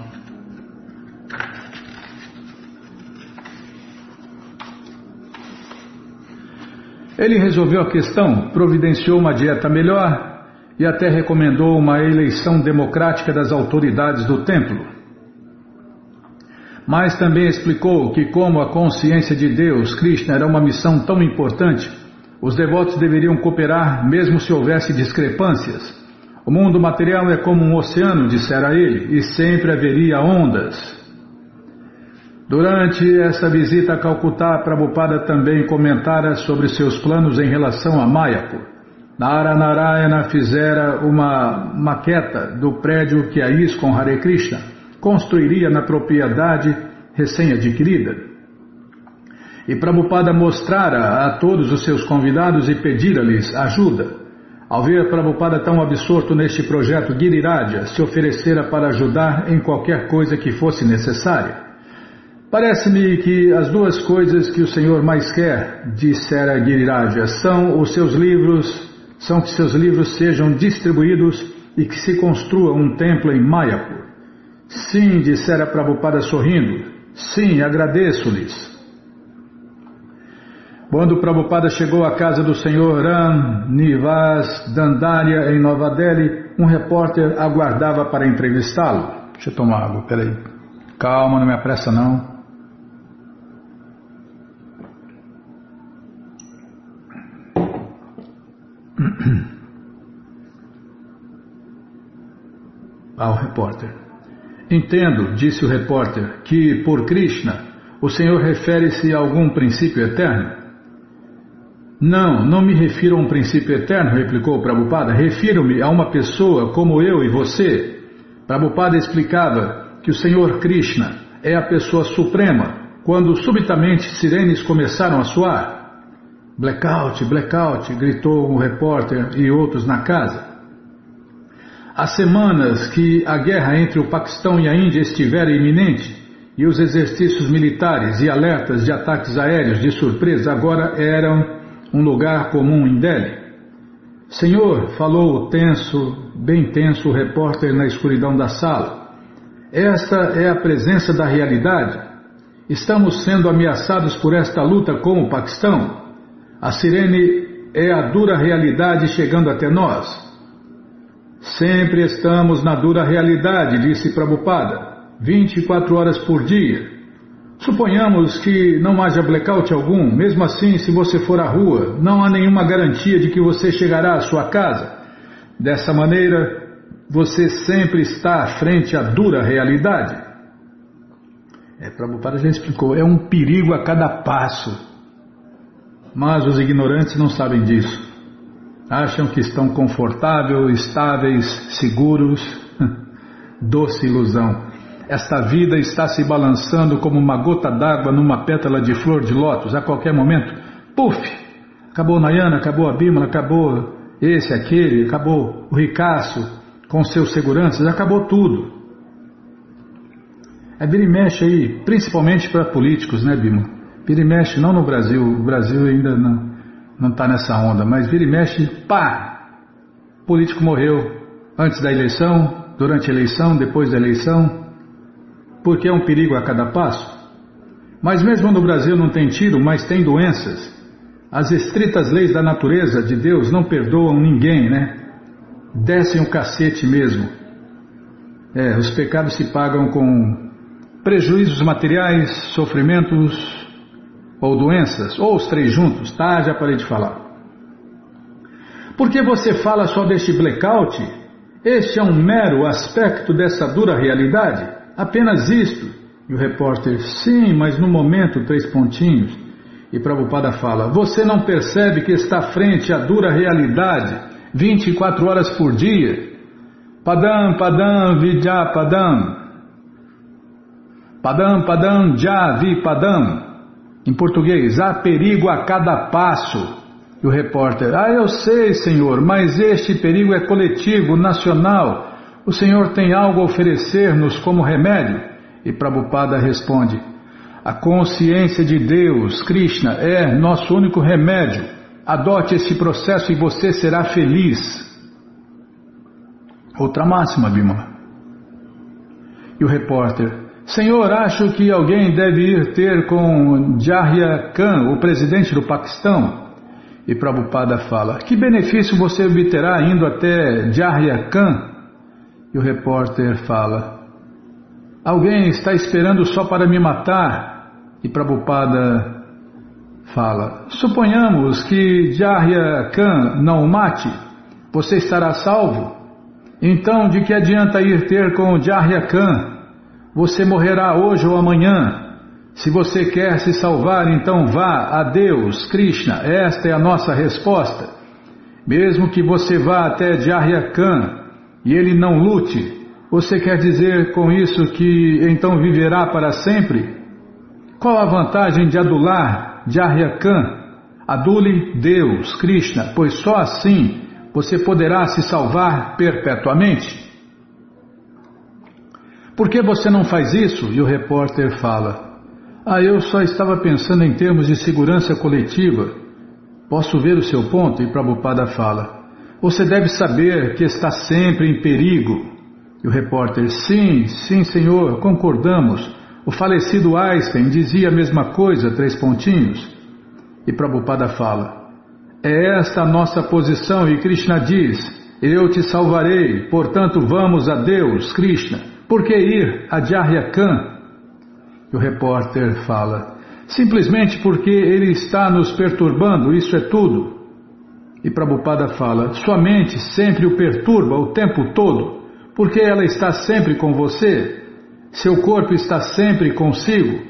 Ele resolveu a questão, providenciou uma dieta melhor e até recomendou uma eleição democrática das autoridades do templo. Mas também explicou que, como a consciência de Deus, Krishna, era uma missão tão importante, os devotos deveriam cooperar mesmo se houvesse discrepâncias. O mundo material é como um oceano, dissera ele, e sempre haveria ondas. Durante essa visita a Calcutá, Prabhupada também comentara sobre seus planos em relação a Mayapur. Naranarayana fizera uma maqueta do prédio que a ISKCON Hare Krishna construiria na propriedade recém-adquirida. E Prabhupada mostrara a todos os seus convidados e pedira-lhes ajuda. Ao ver Prabhupada tão absorto neste projeto, Giriraja se oferecera para ajudar em qualquer coisa que fosse necessária. Parece-me que as duas coisas que o Senhor mais quer, dissera Giriraja, são que seus livros sejam distribuídos e que se construa um templo em Mayapur. Sim, dissera Prabhupada sorrindo. Sim, agradeço-lhes. Quando Prabhupada chegou à casa do Senhor Ram Nivas Dandaria em Nova Delhi, um repórter aguardava para entrevistá-lo. Deixa eu tomar água, peraí. Calma, não me apressa não. Ao repórter. Entendo, disse o repórter, que por Krishna o Senhor refere-se a algum princípio eterno. Não me refiro a um princípio eterno, replicou Prabhupada. Refiro-me a uma pessoa como eu e você. Prabhupada explicava que o Senhor Krishna é a pessoa suprema quando subitamente sirenes começaram a soar. Blackout, blackout, gritou o repórter e outros na casa. Há semanas que a guerra entre o Paquistão e a Índia estivera iminente e os exercícios militares e alertas de ataques aéreos de surpresa agora eram um lugar comum em Delhi. Senhor, falou bem tenso o repórter na escuridão da sala. Esta é a presença da realidade. Estamos sendo ameaçados por esta luta com o Paquistão. A sirene é a dura realidade chegando até nós. Sempre estamos na dura realidade, disse Prabhupada, 24 horas por dia. Suponhamos que não haja blackout algum, mesmo assim, se você for à rua, não há nenhuma garantia de que você chegará à sua casa. Dessa maneira, você sempre está à frente à dura realidade. Prabhupada já explicou, é um perigo a cada passo. Mas os ignorantes não sabem disso. Acham que estão confortáveis, estáveis, seguros. Doce ilusão. Esta vida está se balançando como uma gota d'água numa pétala de flor de lótus. A qualquer momento, puf! Acabou Nayana, acabou a Bímola, acabou esse, aquele, acabou o ricaço com seus seguranças, acabou tudo. Vira e mexe aí, principalmente para políticos, né, Bímola? Vira e mexe, não no Brasil, o Brasil ainda não está nessa onda, mas vira e mexe, pá! O político morreu antes da eleição, durante a eleição, depois da eleição. Porque é um perigo a cada passo. Mas mesmo no Brasil não tem tiro, mas tem doenças. As estritas leis da natureza de Deus não perdoam ninguém, né? Descem o cacete mesmo. Os pecados se pagam com prejuízos materiais, sofrimentos ou doenças, ou os três juntos, tá? Já parei de falar. Por que você fala só deste blackout? Este é um mero aspecto dessa dura realidade. Apenas isto. E o repórter, sim, mas no momento, 3 pontinhos. E Prabhupada fala, você não percebe que está frente à dura realidade, 24 horas por dia? Padam, padam, vidya padam. Padam, padam, já vi padam. Em português, há perigo a cada passo. E o repórter, eu sei, senhor, mas este perigo é coletivo, nacional. O Senhor tem algo a oferecer-nos como remédio? E Prabhupada responde, a consciência de Deus, Krishna, é nosso único remédio. Adote esse processo e você será feliz. Outra máxima, Bimala. E o repórter, Senhor, acho que alguém deve ir ter com Jahia Khan, o presidente do Paquistão. E Prabhupada fala, que benefício você obterá indo até Jahia Khan? E o repórter fala, alguém está esperando só para me matar. E Prabhupada fala, suponhamos que Jahia Khan não o mate, você estará salvo? Então de que adianta ir ter com Jahia Khan? Você morrerá hoje ou amanhã. Se você quer se salvar, então vá a Deus, Krishna, esta é a nossa resposta. Mesmo que você vá até Jaryakan e ele não lute, você quer dizer com isso que então viverá para sempre? Qual a vantagem de adular Jaryakan? Adule Deus, Krishna, pois só assim você poderá se salvar perpetuamente. Por que você não faz isso? E o repórter fala: eu só estava pensando em termos de segurança coletiva. Posso ver o seu ponto? E Prabhupada fala: você deve saber que está sempre em perigo. E o repórter: sim, senhor, concordamos. O falecido Einstein dizia a mesma coisa, 3 pontinhos. E Prabhupada fala: é esta a nossa posição, e Krishna diz: eu te salvarei, portanto vamos a Deus, Krishna. Por que ir a Jaryakan? E o repórter fala: simplesmente porque ele está nos perturbando, isso é tudo. E Prabhupada fala: sua mente sempre o perturba o tempo todo, porque ela está sempre com você, seu corpo está sempre consigo.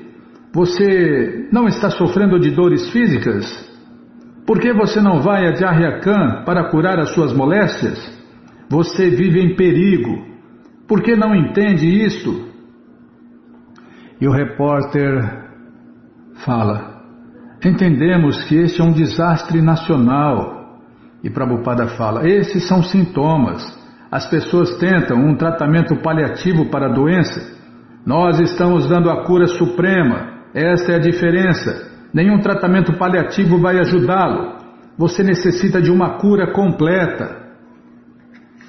Você não está sofrendo de dores físicas? Por que você não vai a Jaryakan para curar as suas moléstias? Você vive em perigo. Por que não entende isto? E o repórter fala: entendemos que este é um desastre nacional. E Prabhupada fala: esses são sintomas. As pessoas tentam um tratamento paliativo para a doença. Nós estamos dando a cura suprema. Esta é a diferença. Nenhum tratamento paliativo vai ajudá-lo. Você necessita de uma cura completa.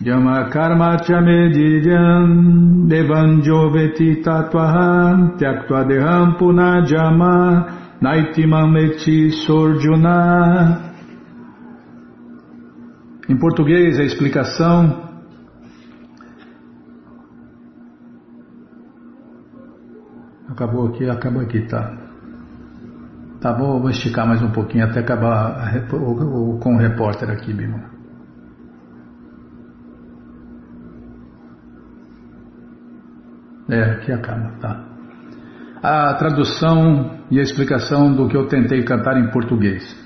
Yama karma chamedidyan devanjo veti tatvaha tyaktva deham punajama naitimam eti sorjuna. Em português, a explicação: acabou aqui, tá? Tá bom, eu vou esticar mais um pouquinho até acabar com o repórter aqui, Bima. Aqui acaba, tá? A tradução e a explicação do que eu tentei cantar em português.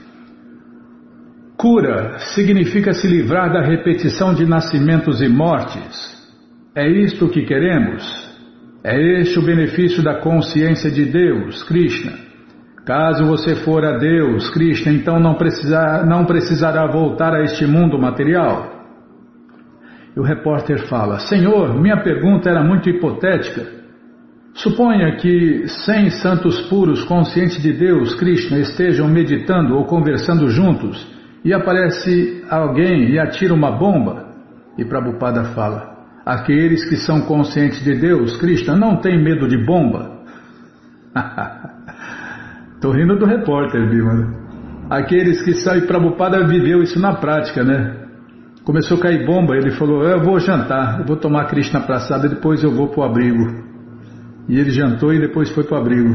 Cura significa se livrar da repetição de nascimentos e mortes. É isto que queremos? É este o benefício da consciência de Deus, Krishna. Caso você for a Deus, Krishna, então não precisará voltar a este mundo material. E o repórter fala: senhor, minha pergunta era muito hipotética. Suponha que 100 santos puros conscientes de Deus, Krishna, estejam meditando ou conversando juntos e aparece alguém e atira uma bomba. E Prabhupada fala: aqueles que são conscientes de Deus, Krishna, não têm medo de bomba. Estou rindo do repórter, Bima. Aqueles que sabem, Prabhupada viveu isso na prática, né? Começou a cair bomba, ele falou: eu vou jantar, eu vou tomar Krishna Prasada e depois eu vou para o abrigo. E ele jantou e depois foi para o abrigo.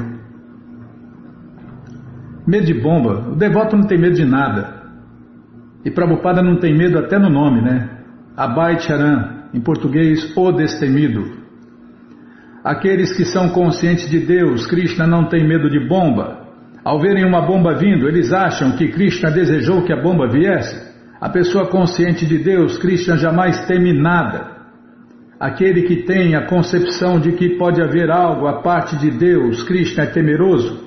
Medo de bomba, o devoto não tem medo de nada. E Prabhupada não tem medo até no nome, né? Abhay Charan, em português, o destemido. Aqueles que são conscientes de Deus, Krishna, não tem medo de bomba. Ao verem uma bomba vindo, eles acham que Krishna desejou que a bomba viesse. A pessoa consciente de Deus, Krishna, jamais teme nada. Aquele que tem a concepção de que pode haver algo à parte de Deus, Krishna, é temeroso.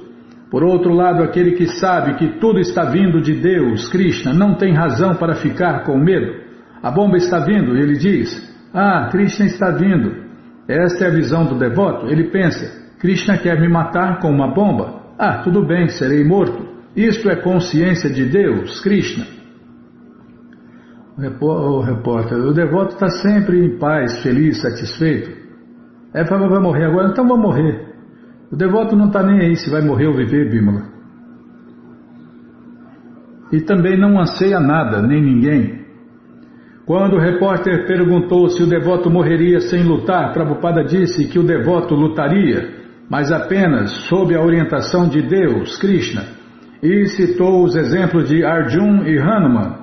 Por outro lado, aquele que sabe que tudo está vindo de Deus, Krishna, não tem razão para ficar com medo. A bomba está vindo, ele diz: Krishna está vindo. Esta é a visão do devoto. Ele pensa: Krishna quer me matar com uma bomba. Tudo bem, serei morto. Isto é consciência de Deus, Krishna. O repórter: o devoto está sempre em paz, feliz, satisfeito. Vai morrer agora? Então vou morrer. O devoto não está nem aí se vai morrer ou viver, Bimala. E também não anseia nada, nem ninguém. Quando o repórter perguntou se o devoto morreria sem lutar, Prabhupada disse que o devoto lutaria, mas apenas sob a orientação de Deus, Krishna, e citou os exemplos de Arjuna e Hanuman.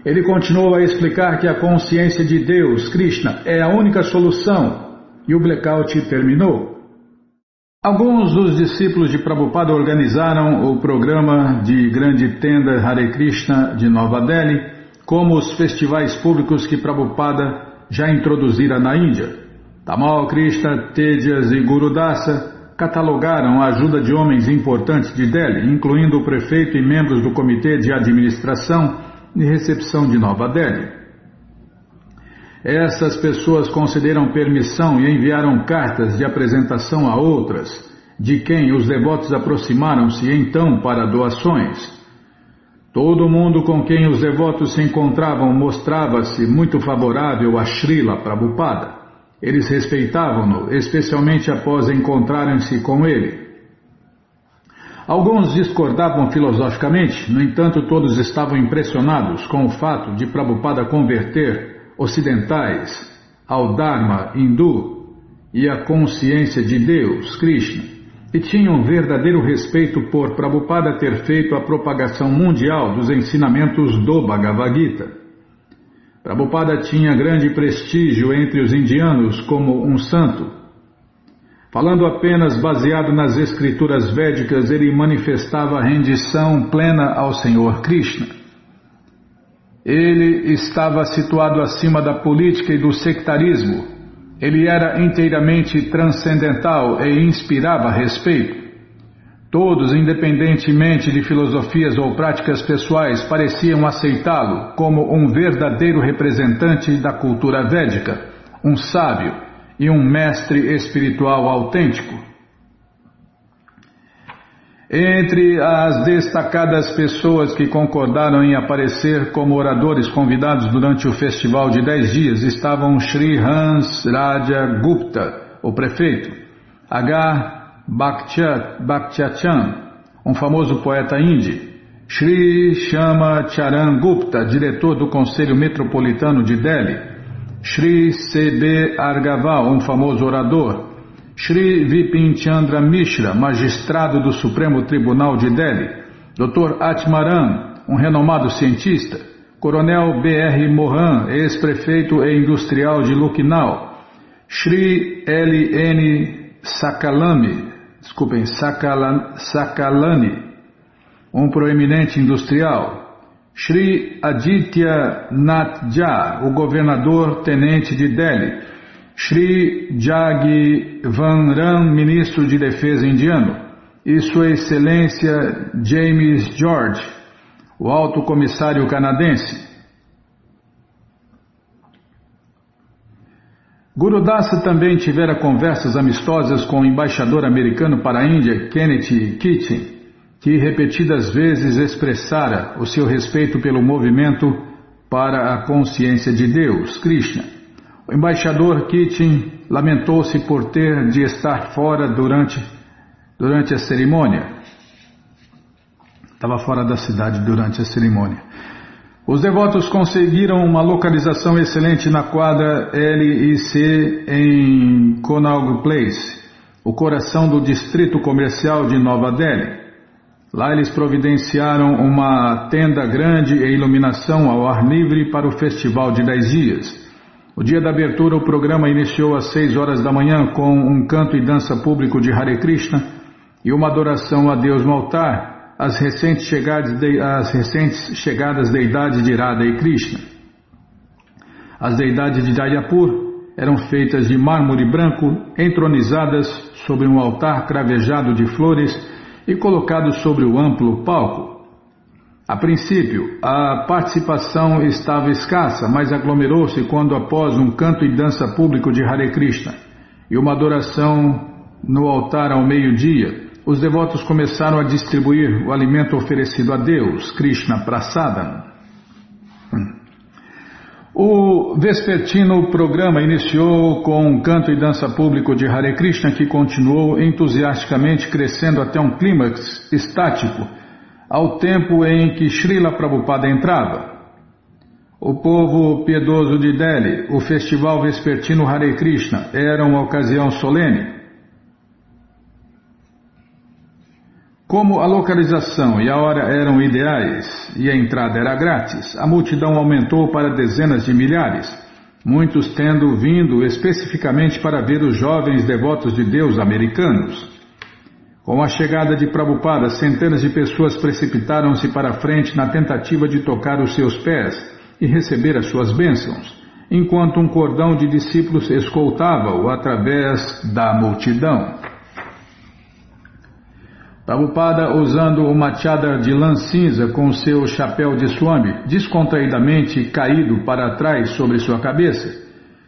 Ele continuou a explicar que a consciência de Deus, Krishna, é a única solução, e o blackout terminou. Alguns dos discípulos de Prabhupada organizaram o programa de Grande Tenda Hare Krishna de Nova Delhi, como os festivais públicos que Prabhupada já introduzira na Índia. Tamal Krishna, Tejas e Gurudasa catalogaram a ajuda de homens importantes de Delhi, incluindo o prefeito e membros do Comitê de Administração e Recepção de Nova Delhi. Essas pessoas concederam permissão e enviaram cartas de apresentação a outras, de quem os devotos aproximaram-se então para doações. Todo mundo com quem os devotos se encontravam mostrava-se muito favorável a Srila Prabhupada. Eles respeitavam-no, especialmente após encontrarem-se com ele. Alguns discordavam filosoficamente, no entanto todos estavam impressionados com o fato de Prabhupada converter ocidentais ao Dharma hindu e à consciência de Deus, Krishna, e tinham verdadeiro respeito por Prabhupada ter feito a propagação mundial dos ensinamentos do Bhagavad Gita. Prabhupada tinha grande prestígio entre os indianos como um santo. Falando apenas baseado nas escrituras védicas, ele manifestava rendição plena ao Senhor Krishna. Ele estava situado acima da política e do sectarismo. Ele era inteiramente transcendental e inspirava respeito. Todos, independentemente de filosofias ou práticas pessoais, pareciam aceitá-lo como um verdadeiro representante da cultura védica, um sábio e um mestre espiritual autêntico. Entre as destacadas pessoas que concordaram em aparecer como oradores convidados durante o festival de 10 dias estavam Shri Hans Raja Gupta, o prefeito, H. Bhaktyachan, um famoso poeta hindi, Shri Shama Charan Gupta, diretor do Conselho Metropolitano de Delhi, Shri C.B. Argaval, um famoso orador, Shri Vipin Chandra Mishra, magistrado do Supremo Tribunal de Delhi, Dr. Atmaram, um renomado cientista, Coronel B.R. Mohan, ex-prefeito e industrial de Lucknow, Shri L.N. Sakalani, um proeminente industrial, Shri Aditya Nath Jha, o governador-tenente de Delhi, Shri Jagvanram, ministro de Defesa indiano, e Sua Excelência James George, o alto comissário canadense. Gurudasa também tivera conversas amistosas com o embaixador americano para a Índia, Kenneth Kitchen, que repetidas vezes expressara o seu respeito pelo movimento para a consciência de Deus, Krishna. O embaixador Kitchen lamentou-se por ter de estar fora durante a cerimônia. Estava fora da cidade durante a cerimônia. Os devotos conseguiram uma localização excelente na quadra LIC em Connaught Place, o coração do distrito comercial de Nova Delhi. Lá eles providenciaram uma tenda grande e iluminação ao ar livre para o festival de 10 dias. O dia da abertura, o programa iniciou às 6 horas da manhã com um canto e dança público de Hare Krishna e uma adoração a Deus no altar, as recentes chegadas deidades de Radha e Krishna. As deidades de Jayapur eram feitas de mármore branco, entronizadas sobre um altar cravejado de flores e colocados sobre o amplo palco. A princípio, a participação estava escassa, mas aglomerou-se quando, após um canto e dança público de Hare Krishna e uma adoração no altar ao meio-dia, os devotos começaram a distribuir o alimento oferecido a Deus, Krishna Prasadam. O vespertino programa iniciou com um canto e dança público de Hare Krishna que continuou entusiasticamente crescendo até um clímax estático, ao tempo em que Srila Prabhupada entrava. O povo piedoso de Delhi, o festival vespertino Hare Krishna, era uma ocasião solene. Como a localização e a hora eram ideais e a entrada era grátis, a multidão aumentou para dezenas de milhares, muitos tendo vindo especificamente para ver os jovens devotos de Deus americanos. Com a chegada de Prabhupada, centenas de pessoas precipitaram-se para a frente na tentativa de tocar os seus pés e receber as suas bênçãos, enquanto um cordão de discípulos escoltava-o através da multidão. Prabhupada, usando uma chadar de lã cinza com seu chapéu de swami descontraídamente caído para trás sobre sua cabeça,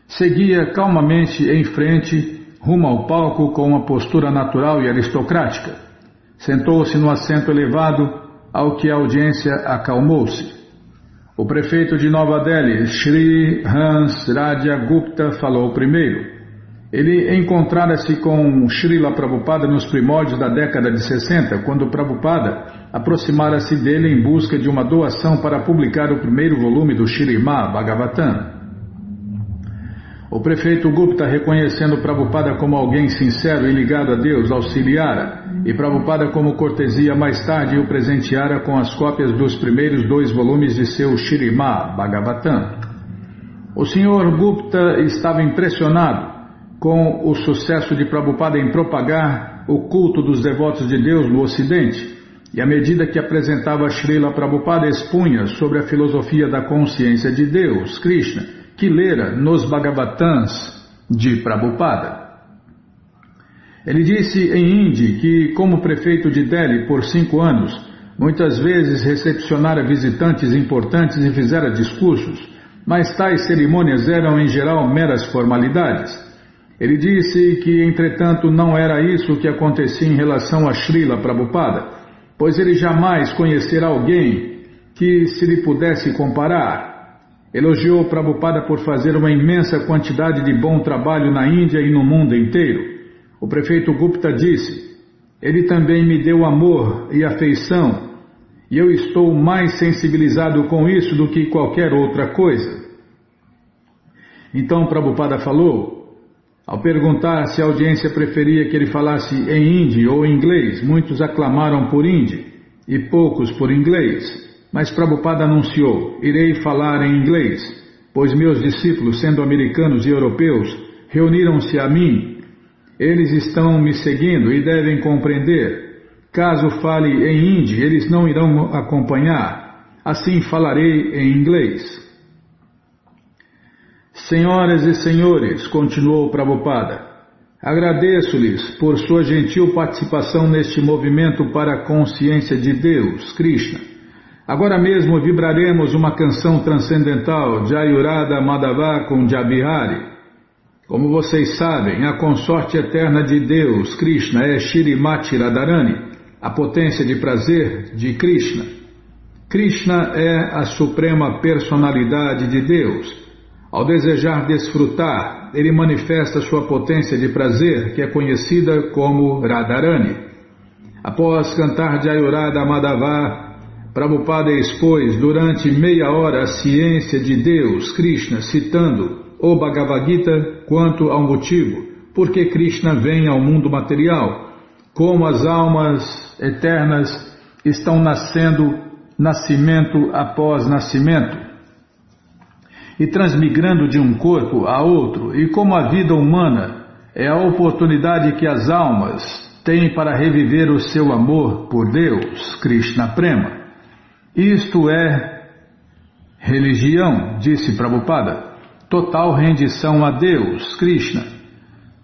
seguia calmamente em frente rumo ao palco com uma postura natural e aristocrática. Sentou-se no assento elevado, ao que a audiência acalmou-se. O prefeito de Nova Delhi, Shri Hans Raja Gupta, falou primeiro. Ele encontrara-se com Srila Prabhupada nos primórdios da década de 60, quando Prabhupada aproximara-se dele em busca de uma doação para publicar o primeiro volume do Srimad Bhagavatam. O prefeito Gupta, reconhecendo Prabhupada como alguém sincero e ligado a Deus, auxiliara, e Prabhupada, como cortesia, mais tarde o presenteara com as cópias dos primeiros 2 volumes de seu Srimad Bhagavatam. O Sr. Gupta estava impressionado com o sucesso de Prabhupada em propagar o culto dos devotos de Deus no Ocidente, e à medida que apresentava Srila Prabhupada expunha sobre a filosofia da consciência de Deus, Krishna, que lera nos Bhagavatams de Prabhupada. Ele disse em hindi que, como prefeito de Delhi por 5 anos, muitas vezes recepcionara visitantes importantes e fizera discursos, mas tais cerimônias eram em geral meras formalidades. Ele disse que, entretanto, não era isso que acontecia em relação a Srila Prabhupada, pois ele jamais conhecera alguém que se lhe pudesse comparar. Elogiou Prabhupada por fazer uma imensa quantidade de bom trabalho na Índia e no mundo inteiro. O prefeito Gupta disse: ele também me deu amor e afeição, e eu estou mais sensibilizado com isso do que qualquer outra coisa. Então Prabhupada falou. Ao perguntar se a audiência preferia que ele falasse em hindi ou inglês, muitos aclamaram por hindi e poucos por inglês. Mas Prabhupada anunciou: irei falar em inglês, pois meus discípulos, sendo americanos e europeus, reuniram-se a mim. Eles estão me seguindo e devem compreender. Caso fale em hindi, eles não irão acompanhar. Assim falarei em inglês. Senhoras e senhores, continuou Prabhupada, agradeço-lhes por sua gentil participação neste movimento para a consciência de Deus, Krishna. Agora mesmo vibraremos uma canção transcendental, Jayurada Madhava com Jabihari. Como vocês sabem, a consorte eterna de Deus, Krishna, é Shrimati Radharani, a potência de prazer de Krishna. Krishna é a suprema personalidade de Deus. Ao desejar desfrutar, ele manifesta sua potência de prazer, que é conhecida como Radharani. Após cantar Jayurada Madhava, Prabhupada expôs durante meia hora a ciência de Deus, Krishna, citando o Bhagavad Gita quanto ao motivo por que Krishna vem ao mundo material, como as almas eternas estão nascendo nascimento após nascimento e transmigrando de um corpo a outro, e como a vida humana é a oportunidade que as almas têm para reviver o seu amor por Deus, Krishna Prema. Isto é religião, disse Prabhupada, total rendição a Deus, Krishna.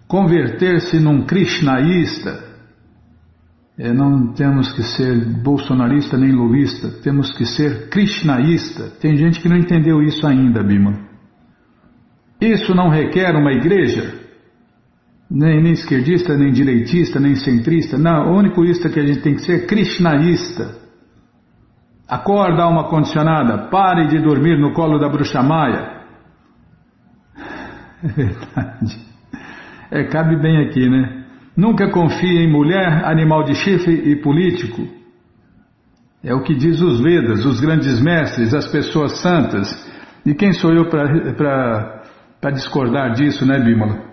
Converter-se num krishnaísta, não temos que ser bolsonarista nem lulista, temos que ser krishnaísta. Tem gente que não entendeu isso ainda, Bima. Isso não requer uma igreja, nem esquerdista, nem direitista, nem centrista. Não, o único isto que a gente tem que ser é krishnaísta. Acorda, alma condicionada, pare de dormir no colo da bruxa Maia. É verdade. Cabe bem aqui, né? Nunca confie em mulher, animal de chifre e político. É o que diz os Vedas, os grandes mestres, as pessoas santas. E quem sou eu para discordar disso, né, Bímola?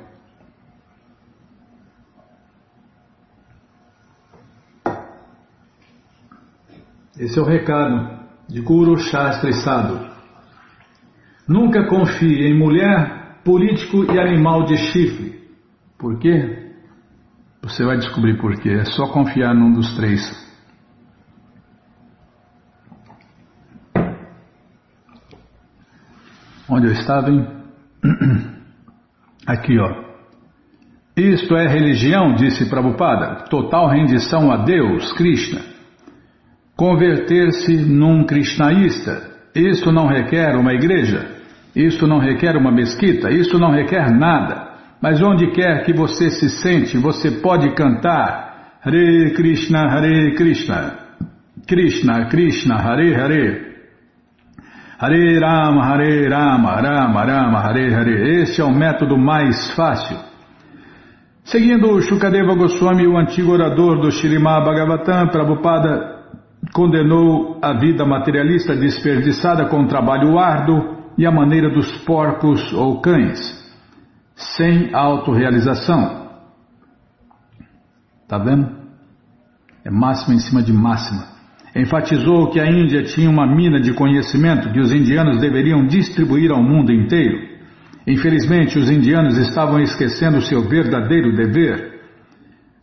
Esse é o recado de Guru Shastri Sadhu. Nunca confie em mulher, político e animal de chifre. Por quê? Você vai descobrir por quê. É só confiar num dos três. Onde eu estava, hein? Aqui, ó. Isto é religião, disse Prabhupada. Total rendição a Deus, Krishna. Converter-se num krishnaísta. Isto não requer uma igreja. Isto não requer uma mesquita. Isto não requer nada. Mas onde quer que você se sente, você pode cantar Hare Krishna, Hare Krishna, Krishna Krishna, Hare Hare, Hare Rama, Rama Rama, Hare Hare. Este é o método mais fácil. Seguindo Shukadeva Goswami, o antigo orador do Śrīmad Bhagavatam, Prabhupada condenou a vida materialista desperdiçada com trabalho árduo e a maneira dos porcos ou cães, sem autorrealização. Está vendo? É máxima em cima de máxima. Enfatizou que a Índia tinha uma mina de conhecimento que os indianos deveriam distribuir ao mundo inteiro. Infelizmente, os indianos estavam esquecendo seu verdadeiro dever.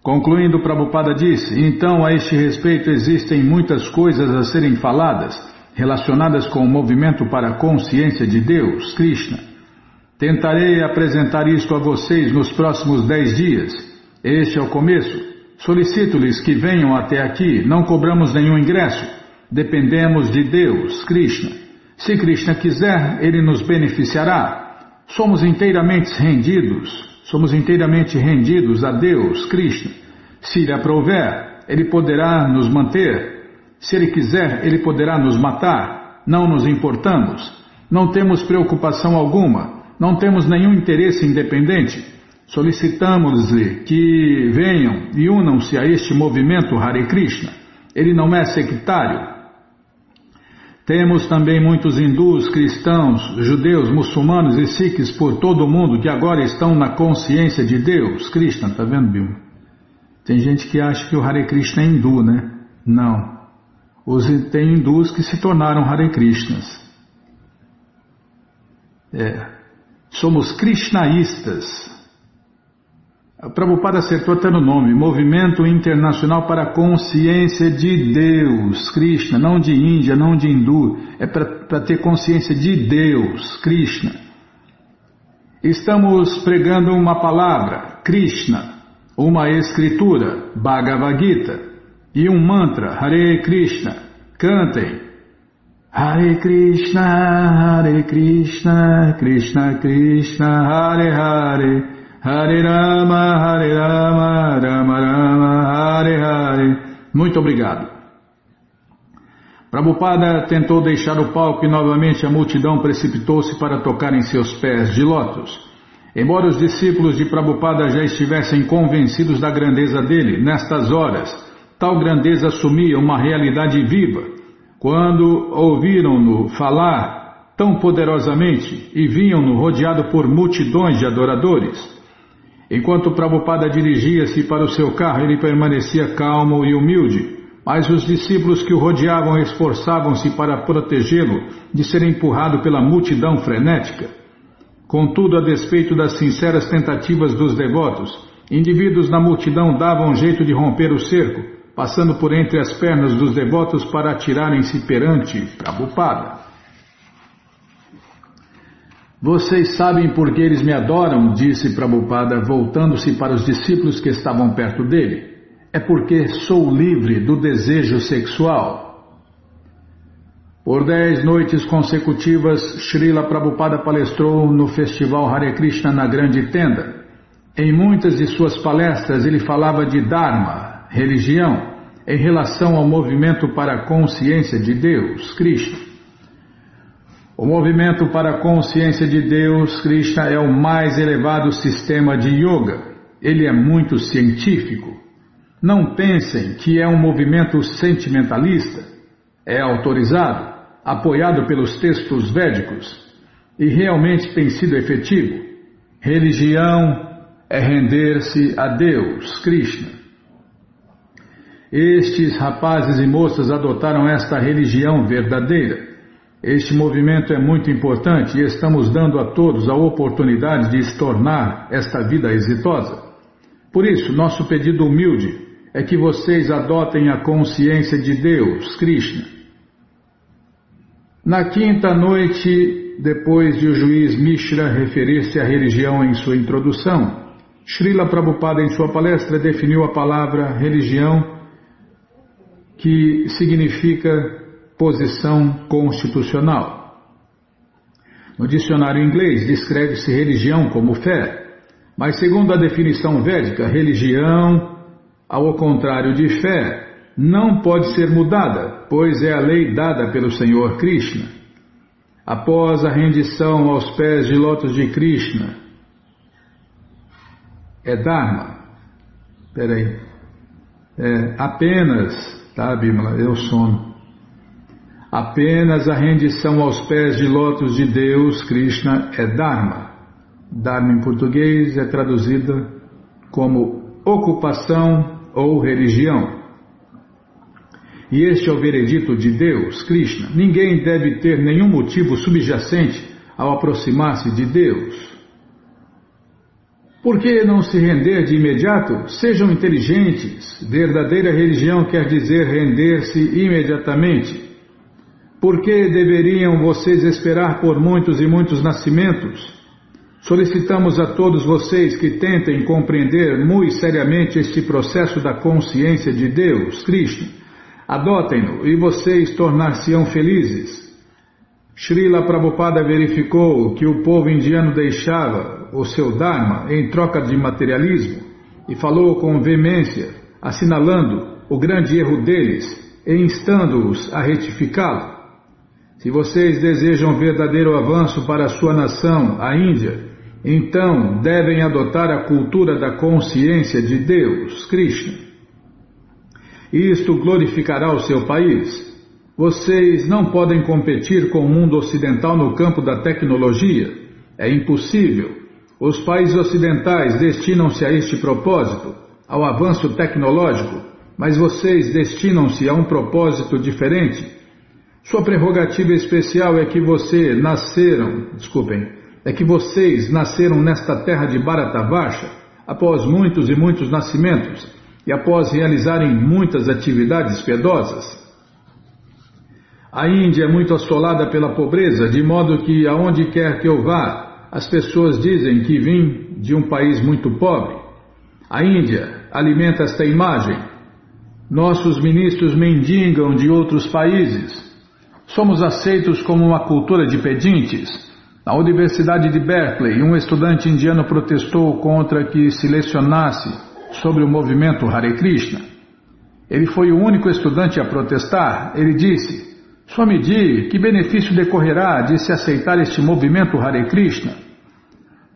Concluindo, Prabhupada disse: então, a este respeito, existem muitas coisas a serem faladas, relacionadas com o movimento para a consciência de Deus, Krishna. Tentarei apresentar isto a vocês nos próximos 10 dias. Este é o começo. Solicito-lhes que venham até aqui, não cobramos nenhum ingresso. Dependemos de Deus, Krishna. Se Krishna quiser, Ele nos beneficiará. Somos inteiramente rendidos a Deus, Krishna. Se lhe aprouver, Ele poderá nos manter. Se Ele quiser, Ele poderá nos matar. Não nos importamos. Não temos preocupação alguma. Não temos nenhum interesse independente. Solicitamos-lhe que venham e unam-se a este movimento Hare Krishna. Ele não é sectário. Temos também muitos hindus, cristãos, judeus, muçulmanos e sikhs por todo o mundo que agora estão na consciência de Deus, Krishna. Está vendo, Bill? Tem gente que acha que o Hare Krishna é hindu, né? Não. Tem hindus que se tornaram Hare Krishnas. Somos krishnaístas. A Prabhupada acertou até no nome, Movimento Internacional para a Consciência de Deus, Krishna, não de Índia, não de hindu, é para ter consciência de Deus, Krishna. Estamos pregando uma palavra, Krishna, uma escritura, Bhagavad Gita, e um mantra, Hare Krishna. Cantem. Hare Krishna, Krishna Krishna, Hare Hare, Hare Rama, Rama Rama, Hare Hare. Muito obrigado. Prabhupada tentou deixar o palco e novamente a multidão precipitou-se para tocar em seus pés de lótus. Embora os discípulos de Prabhupada já estivessem convencidos da grandeza dele, nestas horas, tal grandeza assumia uma realidade viva. Quando ouviram-no falar tão poderosamente e viam-no rodeado por multidões de adoradores. Enquanto Prabhupada dirigia-se para o seu carro, ele permanecia calmo e humilde, mas os discípulos que o rodeavam esforçavam-se para protegê-lo de ser empurrado pela multidão frenética. Contudo, a despeito das sinceras tentativas dos devotos, indivíduos na multidão davam um jeito de romper o cerco, passando por entre as pernas dos devotos para atirarem-se perante Prabhupada. Vocês sabem por que eles me adoram, disse Prabhupada, voltando-se para os discípulos que estavam perto dele. É porque sou livre do desejo sexual. Por 10 noites consecutivas, Srila Prabhupada palestrou no festival Hare Krishna na grande tenda. Em muitas de suas palestras ele falava de Dharma, religião, em relação ao movimento para a consciência de Deus, Krishna. O movimento para a consciência de Deus, Krishna, é o mais elevado sistema de yoga. Ele é muito científico. Não pensem que é um movimento sentimentalista. É autorizado, apoiado pelos textos védicos e realmente tem sido efetivo. Religião é render-se a Deus, Krishna. Estes rapazes e moças adotaram esta religião verdadeira. Este movimento é muito importante e estamos dando a todos a oportunidade de se tornar esta vida exitosa. Por isso, nosso pedido humilde é que vocês adotem a consciência de Deus, Krishna. Na quinta noite, depois de o juiz Mishra referir-se à religião em sua introdução, Srila Prabhupada em sua palestra definiu a palavra religião, que significa posição constitucional. No dicionário inglês descreve-se religião como fé, mas segundo a definição védica, religião, ao contrário de fé, não pode ser mudada, pois é a lei dada pelo Senhor Krishna. Após a rendição aos pés de lótus de Krishna, é Dharma. Peraí. Apenas, tá, Bimala? Eu sono. Apenas a rendição aos pés de lótus de Deus, Krishna, é Dharma. Dharma em português é traduzida como ocupação ou religião. E este é o veredito de Deus, Krishna. Ninguém deve ter nenhum motivo subjacente ao aproximar-se de Deus. Por que não se render de imediato? Sejam inteligentes. Verdadeira religião quer dizer render-se imediatamente. Por que deveriam vocês esperar por muitos e muitos nascimentos? Solicitamos a todos vocês que tentem compreender muito seriamente este processo da consciência de Deus, Krishna. Adotem-no e vocês tornar-se-ão felizes. Srila Prabhupada verificou que o povo indiano deixava o seu Dharma em troca de materialismo e falou com veemência, assinalando o grande erro deles e instando-os a retificá-lo. Se vocês desejam verdadeiro avanço para a sua nação, a Índia, então devem adotar a cultura da consciência de Deus, Krishna. Isto glorificará o seu país. Vocês não podem competir com o mundo ocidental no campo da tecnologia. É impossível. Os países ocidentais destinam-se a este propósito, ao avanço tecnológico, mas vocês destinam-se a um propósito diferente. Sua prerrogativa especial é que vocês nasceram nesta terra de Bharatavarsha após muitos e muitos nascimentos e após realizarem muitas atividades piedosas. A Índia é muito assolada pela pobreza, de modo que aonde quer que eu vá, as pessoas dizem que vim de um país muito pobre. A Índia alimenta esta imagem. Nossos ministros mendigam de outros países. Somos aceitos como uma cultura de pedintes. Na Universidade de Berkeley, um estudante indiano protestou contra que se lecionasse sobre o movimento Hare Krishna. Ele foi o único estudante a protestar. Ele disse: Swamiji, que benefício decorrerá de se aceitar este movimento Hare Krishna?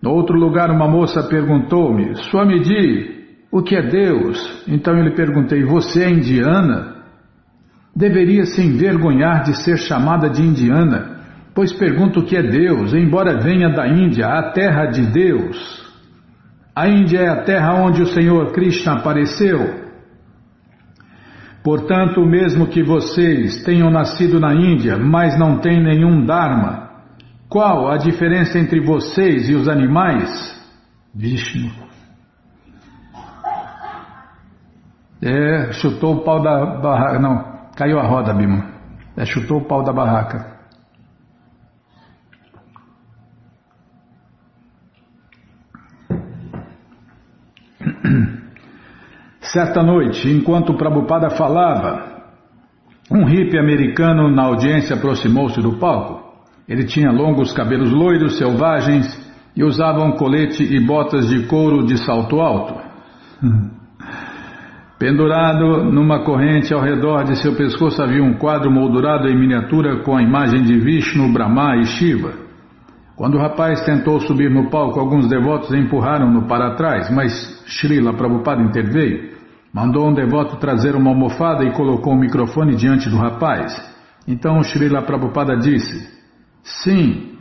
No outro lugar, uma moça perguntou-me: Swamiji, o que é Deus? Então eu lhe perguntei: você é indiana? Deveria se envergonhar de ser chamada de indiana, pois pergunto o que é Deus, embora venha da Índia, a terra de Deus. A Índia é a terra onde o Senhor Krishna apareceu. Portanto, mesmo que vocês tenham nascido na Índia, mas não têm nenhum Dharma, qual a diferença entre vocês e os animais? Vishnu. Chutou o pau da barraca. Não, caiu a roda, Bima. Chutou o pau da barraca. Certa noite, enquanto Prabhupada falava, um hippie americano na audiência aproximou-se do palco. Ele tinha longos cabelos loiros, selvagens, e usava um colete e botas de couro de salto alto. Pendurado numa corrente ao redor de seu pescoço havia um quadro moldurado em miniatura com a imagem de Vishnu, Brahma e Shiva. Quando o rapaz tentou subir no palco, alguns devotos empurraram-no para trás, mas Srila Prabhupada interveio. Mandou um devoto trazer uma almofada e colocou um microfone diante do rapaz. Então Srila Prabhupada disse: sim,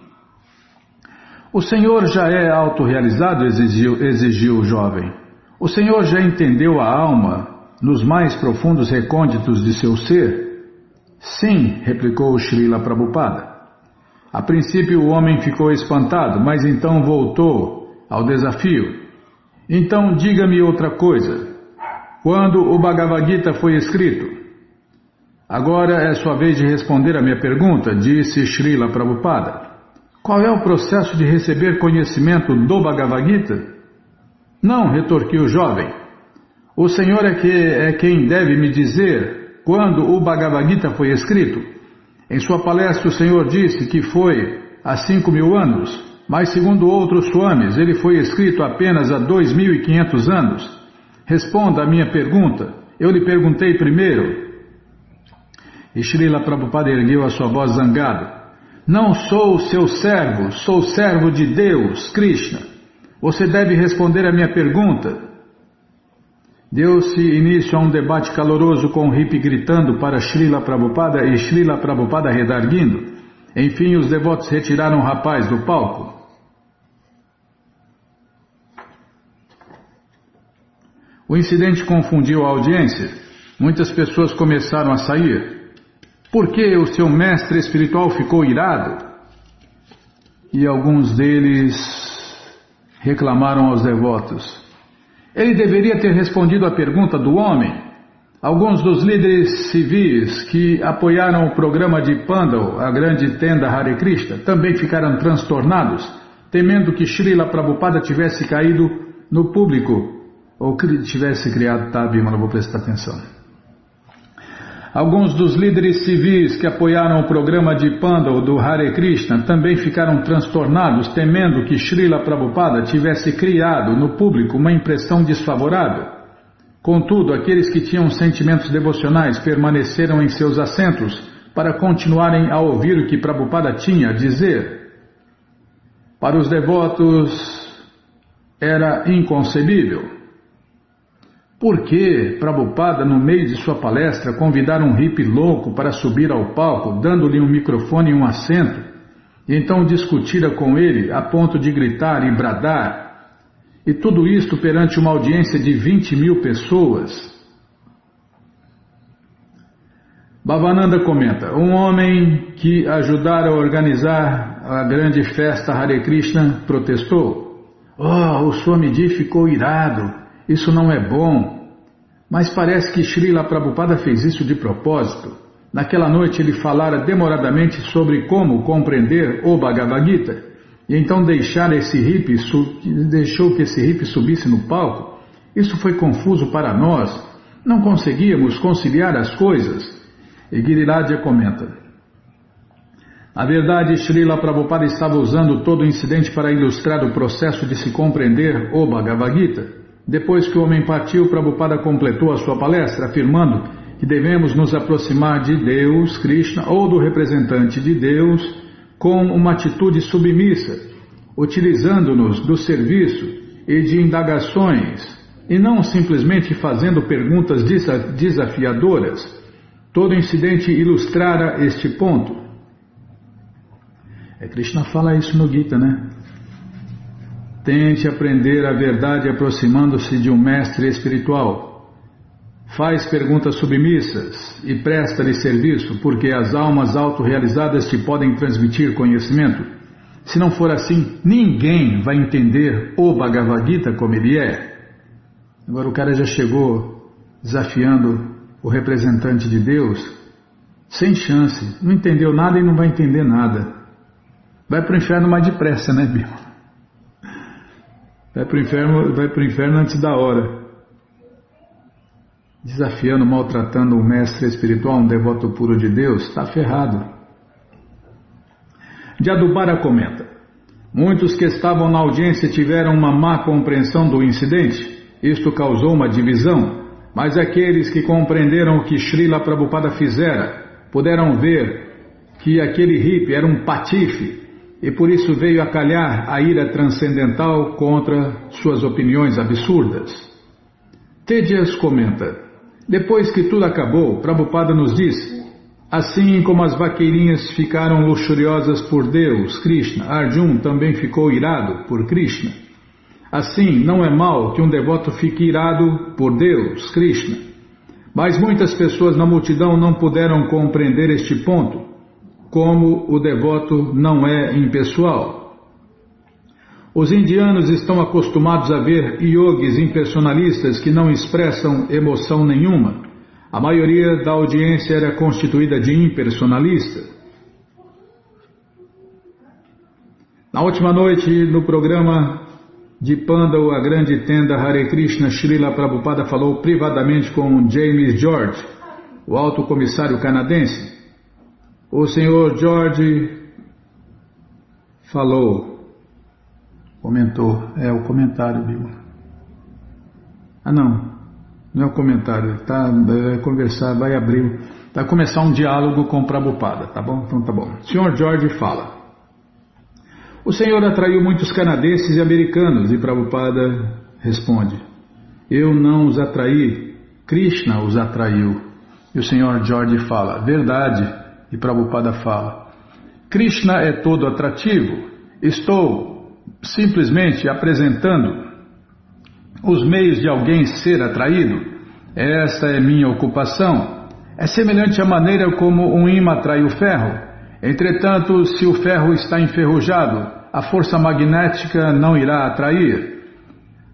o senhor já é autorrealizado, exigiu o jovem. O senhor já entendeu a alma nos mais profundos recônditos de seu ser? Sim, replicou Srila Prabhupada. A princípio o homem ficou espantado, mas então voltou ao desafio. Então diga-me outra coisa. Quando o Bhagavad Gita foi escrito? Agora é sua vez de responder a minha pergunta, disse Srila Prabhupada. Qual é o processo de receber conhecimento do Bhagavad Gita? Não, retorquiu o jovem. O Senhor é quem deve me dizer quando o Bhagavad Gita foi escrito. Em sua palestra o Senhor disse que foi há 5.000 anos. Mas segundo outros swamis, ele foi escrito apenas há 2.500 anos. Responda a minha pergunta. Eu lhe perguntei primeiro. E Srila Prabhupada ergueu a sua voz zangado. Não sou seu servo, sou servo de Deus, Krishna. Você deve responder a minha pergunta. Deu-se início a um debate caloroso com o hippie gritando para Srila Prabhupada e Srila Prabhupada redarguindo. Enfim, os devotos retiraram o rapaz do palco. O incidente confundiu a audiência. Muitas pessoas começaram a sair. Por que o seu mestre espiritual ficou irado? E alguns deles reclamaram aos devotos. Ele deveria ter respondido à pergunta do homem. Alguns dos líderes civis que apoiaram o programa de Pandal, a grande tenda Hare Krishna, também ficaram transtornados, temendo que Srila Prabhupada tivesse caído no público, ou que tivesse criado, Bimala, vou prestar atenção. Alguns dos líderes civis que apoiaram o programa de Pandal do Hare Krishna também ficaram transtornados, temendo que Srila Prabhupada tivesse criado no público uma impressão desfavorável. Contudo, aqueles que tinham sentimentos devocionais permaneceram em seus assentos para continuarem a ouvir o que Prabhupada tinha a dizer. Para os devotos era inconcebível. Por que Prabhupada, no meio de sua palestra, convidar um hippie louco para subir ao palco, dando-lhe um microfone e um assento, e então discutira com ele a ponto de gritar e bradar, e tudo isto perante uma audiência de 20.000 pessoas? Bhavananda comenta, um homem que ajudara a organizar a grande festa Hare Krishna protestou. O Swamiji ficou irado. Isso não é bom, mas parece que Srila Prabhupada fez isso de propósito. Naquela noite ele falara demoradamente sobre como compreender o Bhagavad Gita, e então deixou que esse hippie subisse no palco. Isso foi confuso para nós, não conseguíamos conciliar as coisas. E Girirajya comenta, na verdade Srila Prabhupada estava usando todo o incidente para ilustrar o processo de se compreender o Bhagavad Gita. Depois que o homem partiu, Prabhupada completou a sua palestra, afirmando que devemos nos aproximar de Deus, Krishna, ou do representante de Deus, com uma atitude submissa, utilizando-nos do serviço e de indagações, e não simplesmente fazendo perguntas desafiadoras. Todo incidente ilustrara este ponto. Krishna fala isso no Gita, né? Tente aprender a verdade aproximando-se de um mestre espiritual. Faz perguntas submissas e presta-lhe serviço, porque as almas autorrealizadas te podem transmitir conhecimento. Se não for assim, ninguém vai entender o Bhagavad Gita como ele é. Agora o cara já chegou desafiando o representante de Deus, sem chance, não entendeu nada e não vai entender nada. Vai para o inferno mais depressa, né, Bima? Vai para o inferno antes da hora. Desafiando, maltratando um mestre espiritual, um devoto puro de Deus, está ferrado. Jadubara comenta, muitos que estavam na audiência tiveram uma má compreensão do incidente. Isto causou uma divisão, mas aqueles que compreenderam o que Srila Prabhupada fizera, puderam ver que aquele hippie era um patife, e por isso veio a calhar a ira transcendental contra suas opiniões absurdas. Tejas comenta, depois que tudo acabou, Prabhupada nos disse, assim como as vaqueirinhas ficaram luxuriosas por Deus, Krishna, Arjuna também ficou irado por Krishna. Assim, não é mal que um devoto fique irado por Deus, Krishna. Mas muitas pessoas na multidão não puderam compreender este ponto, como o devoto não é impessoal. Os indianos estão acostumados a ver yogis impersonalistas que não expressam emoção nenhuma. A maioria da audiência era constituída de impersonalista. Na última noite, no programa de Pandal, a grande tenda Hare Krishna, Srila Prabhupada falou privadamente com James George, o alto comissário canadense. O senhor George comentou, o comentário, viu? Não é o comentário, está conversar, vai abrir, vai começar um diálogo com Prabhupada, tá bom? Então tá bom. O senhor George fala: o senhor atraiu muitos canadenses e americanos, e Prabhupada responde: eu não os atraí, Krishna os atraiu. E o senhor George fala: verdade. E Prabhupada fala: Krishna é todo atrativo, estou simplesmente apresentando os meios de alguém ser atraído. Esta é minha ocupação. É semelhante à maneira como um imã atrai o ferro. Entretanto, se o ferro está enferrujado, a força magnética não irá atrair.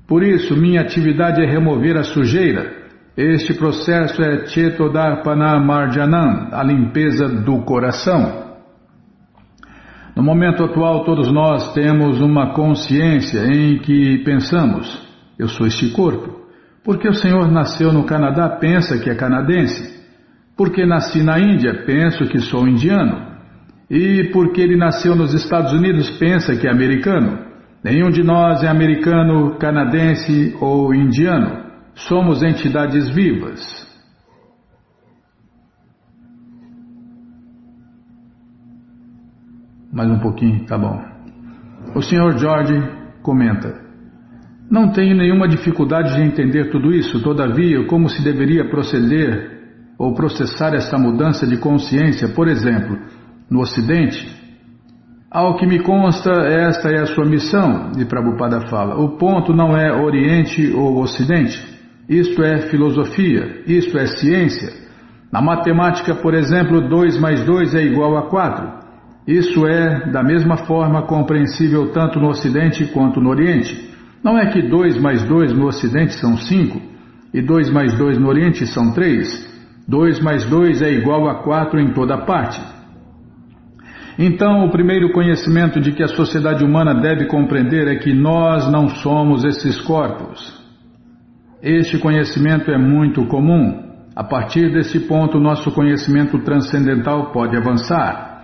Por isso, minha atividade é remover a sujeira. Este processo é Chetodarpana Marjanam, a limpeza do coração. No momento atual, todos nós temos uma consciência em que pensamos: eu sou este corpo. Porque o Senhor nasceu no Canadá, pensa que é canadense. Porque nasci na Índia, penso que sou indiano. E porque ele nasceu nos Estados Unidos, pensa que é americano. Nenhum de nós é americano, canadense ou indiano. Somos entidades vivas. Mais um pouquinho, tá bom. O Sr. George comenta: não tenho nenhuma dificuldade de entender tudo isso, todavia, como se deveria proceder ou processar essa mudança de consciência, por exemplo, no Ocidente? Ao que me consta, esta é a sua missão, e Prabhupada fala: o ponto não é Oriente ou Ocidente, isto é filosofia, isto é ciência. Na matemática, por exemplo, 2 mais 2 é igual a 4. Isso é, da mesma forma, compreensível tanto no Ocidente quanto no Oriente. Não é que 2 mais 2 no Ocidente são 5 e 2 mais 2 no Oriente são 3. 2 mais 2 é igual a 4 em toda parte. Então, o primeiro conhecimento de que a sociedade humana deve compreender é que nós não somos esses corpos. Este conhecimento é muito comum. A partir desse ponto, nosso conhecimento transcendental pode avançar.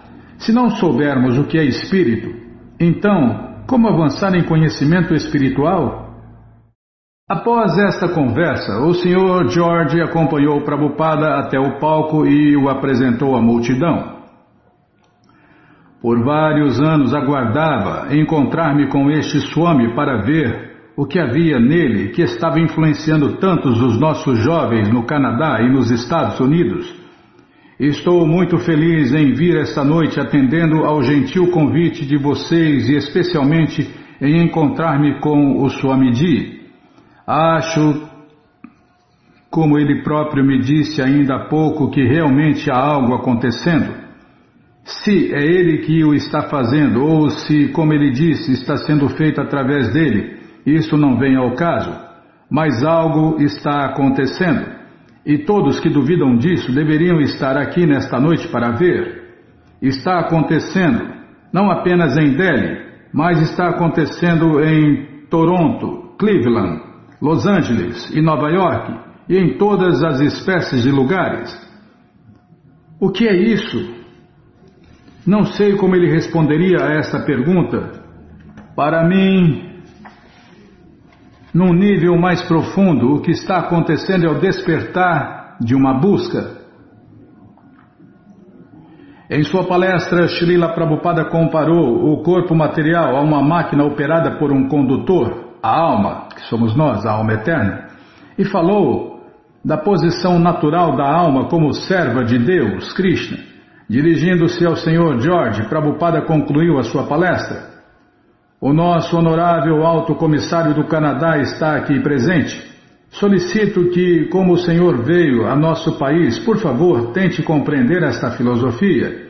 Se não soubermos o que é espírito, então, como avançar em conhecimento espiritual? Após esta conversa, o Sr. George acompanhou Prabhupada até o palco e o apresentou à multidão. Por vários anos aguardava encontrar-me com este Swami para ver o que havia nele que estava influenciando tantos dos nossos jovens no Canadá e nos Estados Unidos. Estou muito feliz em vir esta noite atendendo ao gentil convite de vocês e especialmente em encontrar-me com o Swamiji. Acho, como ele próprio me disse ainda há pouco, que realmente há algo acontecendo. Se é ele que o está fazendo ou se, como ele disse, está sendo feito através dele, isso não vem ao caso, mas algo está acontecendo, e todos que duvidam disso deveriam estar aqui nesta noite para ver. Está acontecendo, não apenas em Delhi, mas está acontecendo em Toronto, Cleveland, Los Angeles e Nova York, e em todas as espécies de lugares. O que é isso? Não sei como ele responderia a esta pergunta. Para mim, num nível mais profundo, o que está acontecendo é o despertar de uma busca. Em sua palestra, Srila Prabhupada comparou o corpo material a uma máquina operada por um condutor, a alma, que somos nós, a alma eterna, e falou da posição natural da alma como serva de Deus, Krishna. Dirigindo-se ao Sr. George, Prabhupada concluiu a sua palestra. O nosso honorável alto comissário do Canadá está aqui presente. Solicito que, como o senhor veio a nosso país, por favor, tente compreender esta filosofia.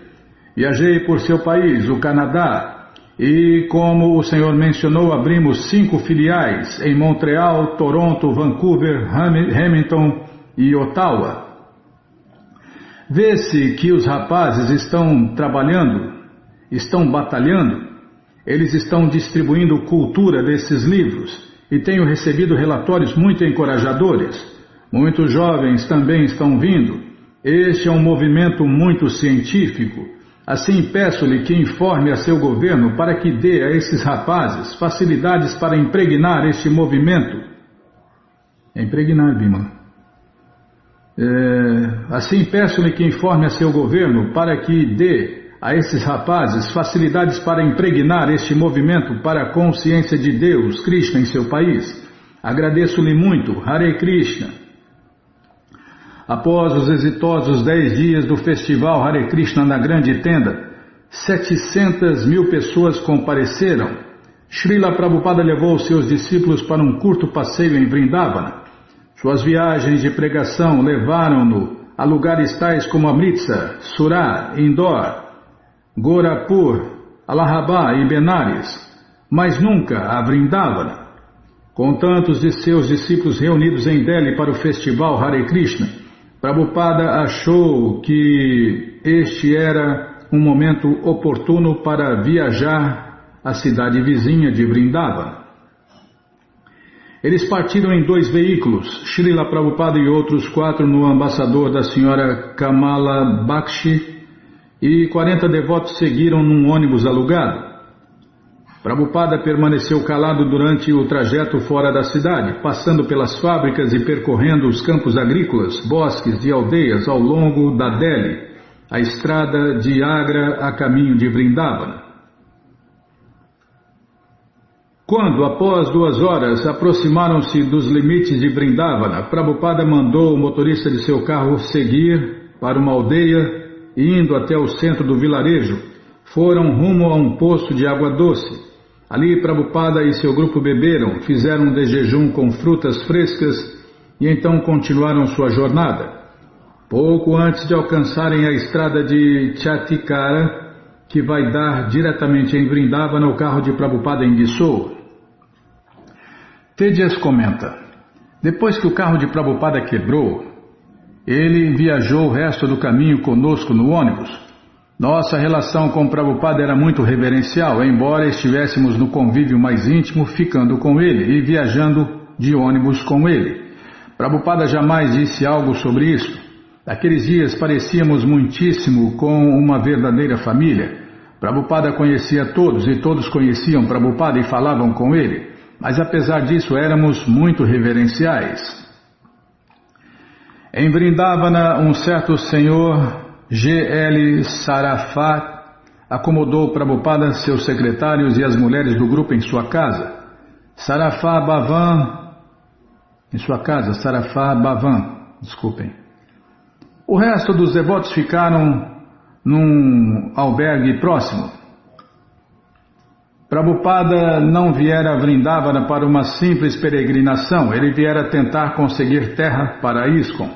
Viajei por seu país, o Canadá, E como o Senhor mencionou, abrimos 5 filiais em Montreal, Toronto, Vancouver, Hamilton e Ottawa. Vê-se que os rapazes estão trabalhando, estão batalhando, eles estão distribuindo cultura desses livros e tenho recebido relatórios muito encorajadores. Muitos jovens também estão vindo. Este é um movimento muito científico. Assim peço-lhe que informe a seu governo para que dê a esses rapazes facilidades para impregnar este movimento. Impregnar, Bima. Assim peço-lhe que informe a seu governo para que dê a esses rapazes facilidades para impregnar este movimento para a consciência de Deus, Krishna, em seu país. Agradeço-lhe muito, Hare Krishna. Após os exitosos 10 dias do festival Hare Krishna na Grande Tenda, 700.000 pessoas compareceram. Srila Prabhupada levou seus discípulos para um curto passeio em Vrindavana. Suas viagens de pregação levaram-no a lugares tais como Amritsar, Surat, Indore, Gorakhpur, Allahabad e Benares, mas nunca a Vrindavana. Com tantos de seus discípulos reunidos em Delhi para o festival Hare Krishna, Prabhupada achou que este era um momento oportuno para viajar à cidade vizinha de Vrindavana. Eles partiram em 2 veículos, Srila Prabhupada e outros 4 no ambassador da senhora Kamala Bakshi, e 40 devotos seguiram num ônibus alugado. Prabhupada permaneceu calado durante o trajeto fora da cidade, passando pelas fábricas e percorrendo os campos agrícolas, bosques e aldeias ao longo da Delhi, a estrada de Agra a caminho de Vrindavana. Quando, após 2 horas, aproximaram-se dos limites de Vrindavana, Prabhupada mandou o motorista de seu carro seguir para uma aldeia e, indo até o centro do vilarejo, foram rumo a um poço de água doce. Ali, Prabhupada e seu grupo beberam, fizeram de jejum com frutas frescas e então continuaram sua jornada. Pouco antes de alcançarem a estrada de Chatikara, que vai dar diretamente em Vrindavana, o carro de Prabhupada enguiçou. Tedias comenta: depois que o carro de Prabhupada quebrou, ele viajou o resto do caminho conosco no ônibus. Nossa relação com Prabhupada era muito reverencial, embora estivéssemos no convívio mais íntimo, ficando com ele e viajando de ônibus com ele. Prabhupada jamais disse algo sobre isso. Naqueles dias parecíamos muitíssimo com uma verdadeira família. Prabhupada conhecia todos e todos conheciam Prabhupada e falavam com ele. Mas apesar disso éramos muito reverenciais. Em Vrindavana, um certo senhor G.L. Sarafat acomodou Prabhupada, seus secretários e as mulheres do grupo em sua casa. Sarafat Bhavan, desculpem. O resto dos devotos ficaram num albergue próximo. Prabhupada não viera a Vrindavana para uma simples peregrinação, ele viera tentar conseguir terra para ISKCON.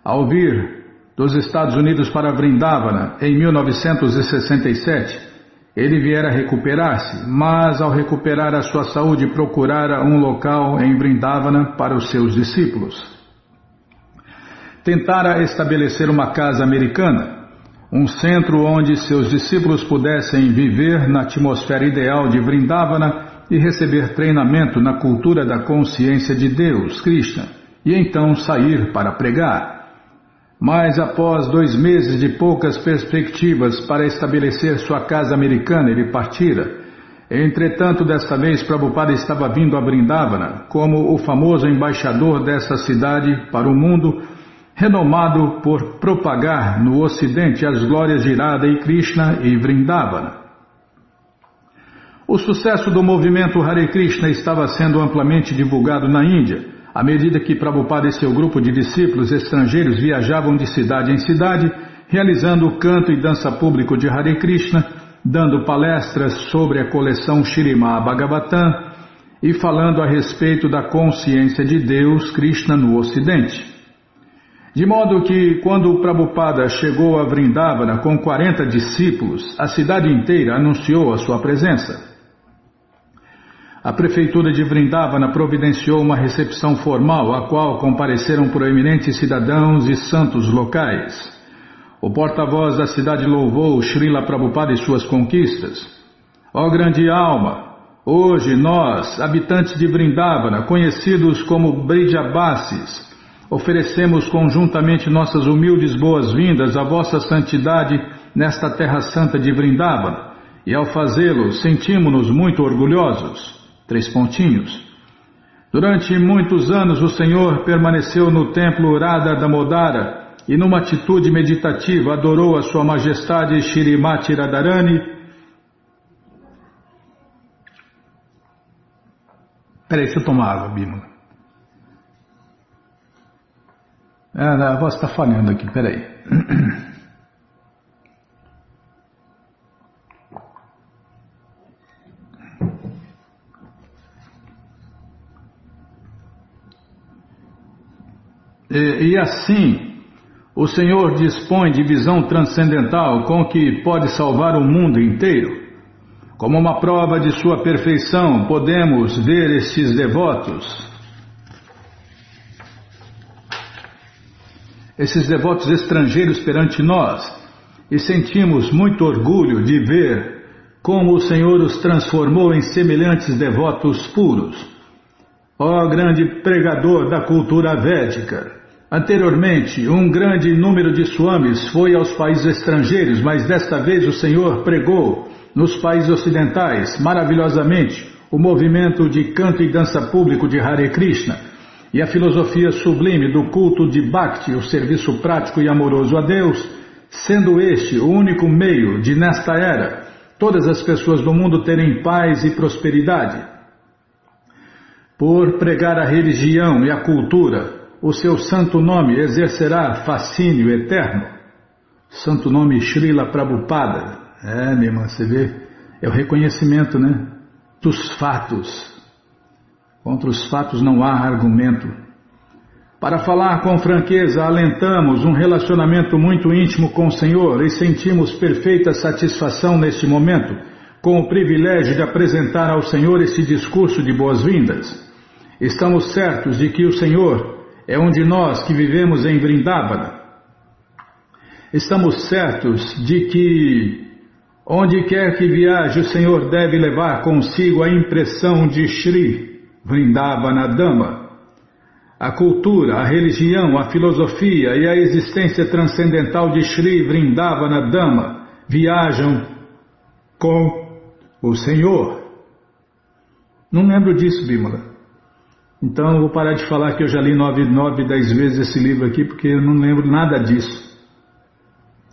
Ao vir dos Estados Unidos para Vrindavana em 1967, ele viera recuperar-se, mas ao recuperar a sua saúde procurara um local em Vrindavana para os seus discípulos. Tentara estabelecer uma casa americana, um centro onde seus discípulos pudessem viver na atmosfera ideal de Vrindavana e receber treinamento na cultura da consciência de Deus, Krishna, e então sair para pregar. Mas após 2 meses de poucas perspectivas para estabelecer sua casa americana, ele partira. Entretanto, desta vez Prabhupada estava vindo a Vrindavana como o famoso embaixador dessa cidade para o mundo, renomado por propagar no Ocidente as glórias de Radha e Krishna e Vrindavana. O sucesso do movimento Hare Krishna estava sendo amplamente divulgado na Índia, à medida que Prabhupada e seu grupo de discípulos estrangeiros viajavam de cidade em cidade, realizando o canto e dança público de Hare Krishna, dando palestras sobre a coleção Śrīmad Bhagavatam e falando a respeito da consciência de Deus, Krishna, no Ocidente. De modo que, quando o Prabhupada chegou a Vrindavana com 40 discípulos, a cidade inteira anunciou a sua presença. A prefeitura de Vrindavana providenciou uma recepção formal, à qual compareceram proeminentes cidadãos e santos locais. O porta-voz da cidade louvou Srila Prabhupada e suas conquistas. Ó grande alma, hoje nós, habitantes de Vrindavana, conhecidos como Brijabasis, oferecemos conjuntamente nossas humildes boas-vindas à vossa santidade nesta terra santa de Vrindavana, e ao fazê-lo sentimos-nos muito orgulhosos. 3 pontinhos. Durante muitos anos o Senhor permaneceu no templo Radha Damodara e numa atitude meditativa adorou a sua majestade Shrimati Radharani. Peraí, deixa eu tomar água, Bímola. A voz está falhando aqui, peraí. E assim, o Senhor dispõe de visão transcendental com que pode salvar o mundo inteiro. Como uma prova de sua perfeição, podemos ver estes devotos. Esses devotos estrangeiros perante nós, e sentimos muito orgulho de ver como o Senhor os transformou em semelhantes devotos puros. Ó grande pregador da cultura védica, anteriormente um grande número de swamis foi aos países estrangeiros, mas desta vez o Senhor pregou nos países ocidentais maravilhosamente o movimento de canto e dança público de Hare Krishna e a filosofia sublime do culto de Bhakti, o serviço prático e amoroso a Deus, sendo este o único meio de, nesta era, todas as pessoas do mundo terem paz e prosperidade. Por pregar a religião e a cultura, o seu santo nome exercerá fascínio eterno. Santo nome Srila Prabhupada. Minha irmã, você vê, é o reconhecimento, né, dos fatos. Contra os fatos não há argumento. Para falar com franqueza, alentamos um relacionamento muito íntimo com o Senhor e sentimos perfeita satisfação neste momento, com o privilégio de apresentar ao Senhor este discurso de boas-vindas. Estamos certos de que o Senhor é um de nós que vivemos em Vrindavana. Estamos certos de que, onde quer que viaje, o Senhor deve levar consigo a impressão de Shri Vrindavana Dhamma. A cultura, a religião, a filosofia e a existência transcendental de Shri Vrindavana Dhamma viajam com o Senhor. Não lembro disso, Bímola. Então eu vou parar de falar que eu já li 10 vezes esse livro aqui, porque eu não lembro nada disso.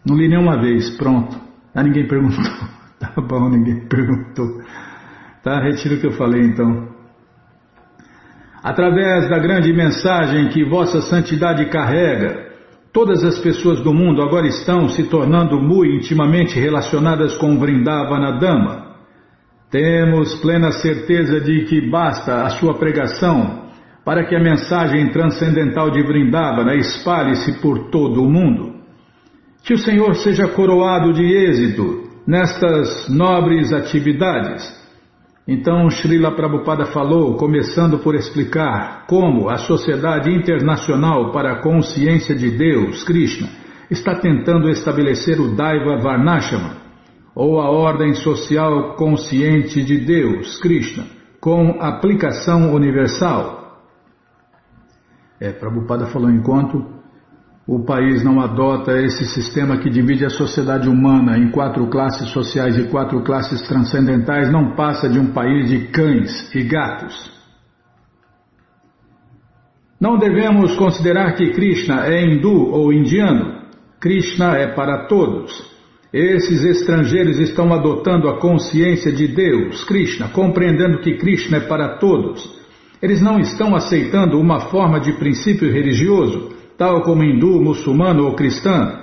Não li nenhuma vez, pronto. Ninguém perguntou. Tá bom, ninguém perguntou. Tá, retiro o que eu falei então. Através da grande mensagem que Vossa Santidade carrega, todas as pessoas do mundo agora estão se tornando muito intimamente relacionadas com Vrindavana Dhamma. Temos plena certeza de que basta a sua pregação para que a mensagem transcendental de Vrindavana espalhe-se por todo o mundo. Que o Senhor seja coroado de êxito nestas nobres atividades. Então Srila Prabhupada falou, começando por explicar como a Sociedade Internacional para a Consciência de Deus, Krishna, está tentando estabelecer o Daiva Varnashama, ou a Ordem Social Consciente de Deus, Krishna, com aplicação universal. Prabhupada falou, enquanto o país não adota esse sistema que divide a sociedade humana em 4 classes sociais e 4 classes transcendentais, não passa de um país de cães e gatos. Não devemos considerar que Krishna é hindu ou indiano. Krishna é para todos. Esses estrangeiros estão adotando a consciência de Deus, Krishna, compreendendo que Krishna é para todos. Eles não estão aceitando uma forma de princípio religioso, tal como hindu, muçulmano ou cristã.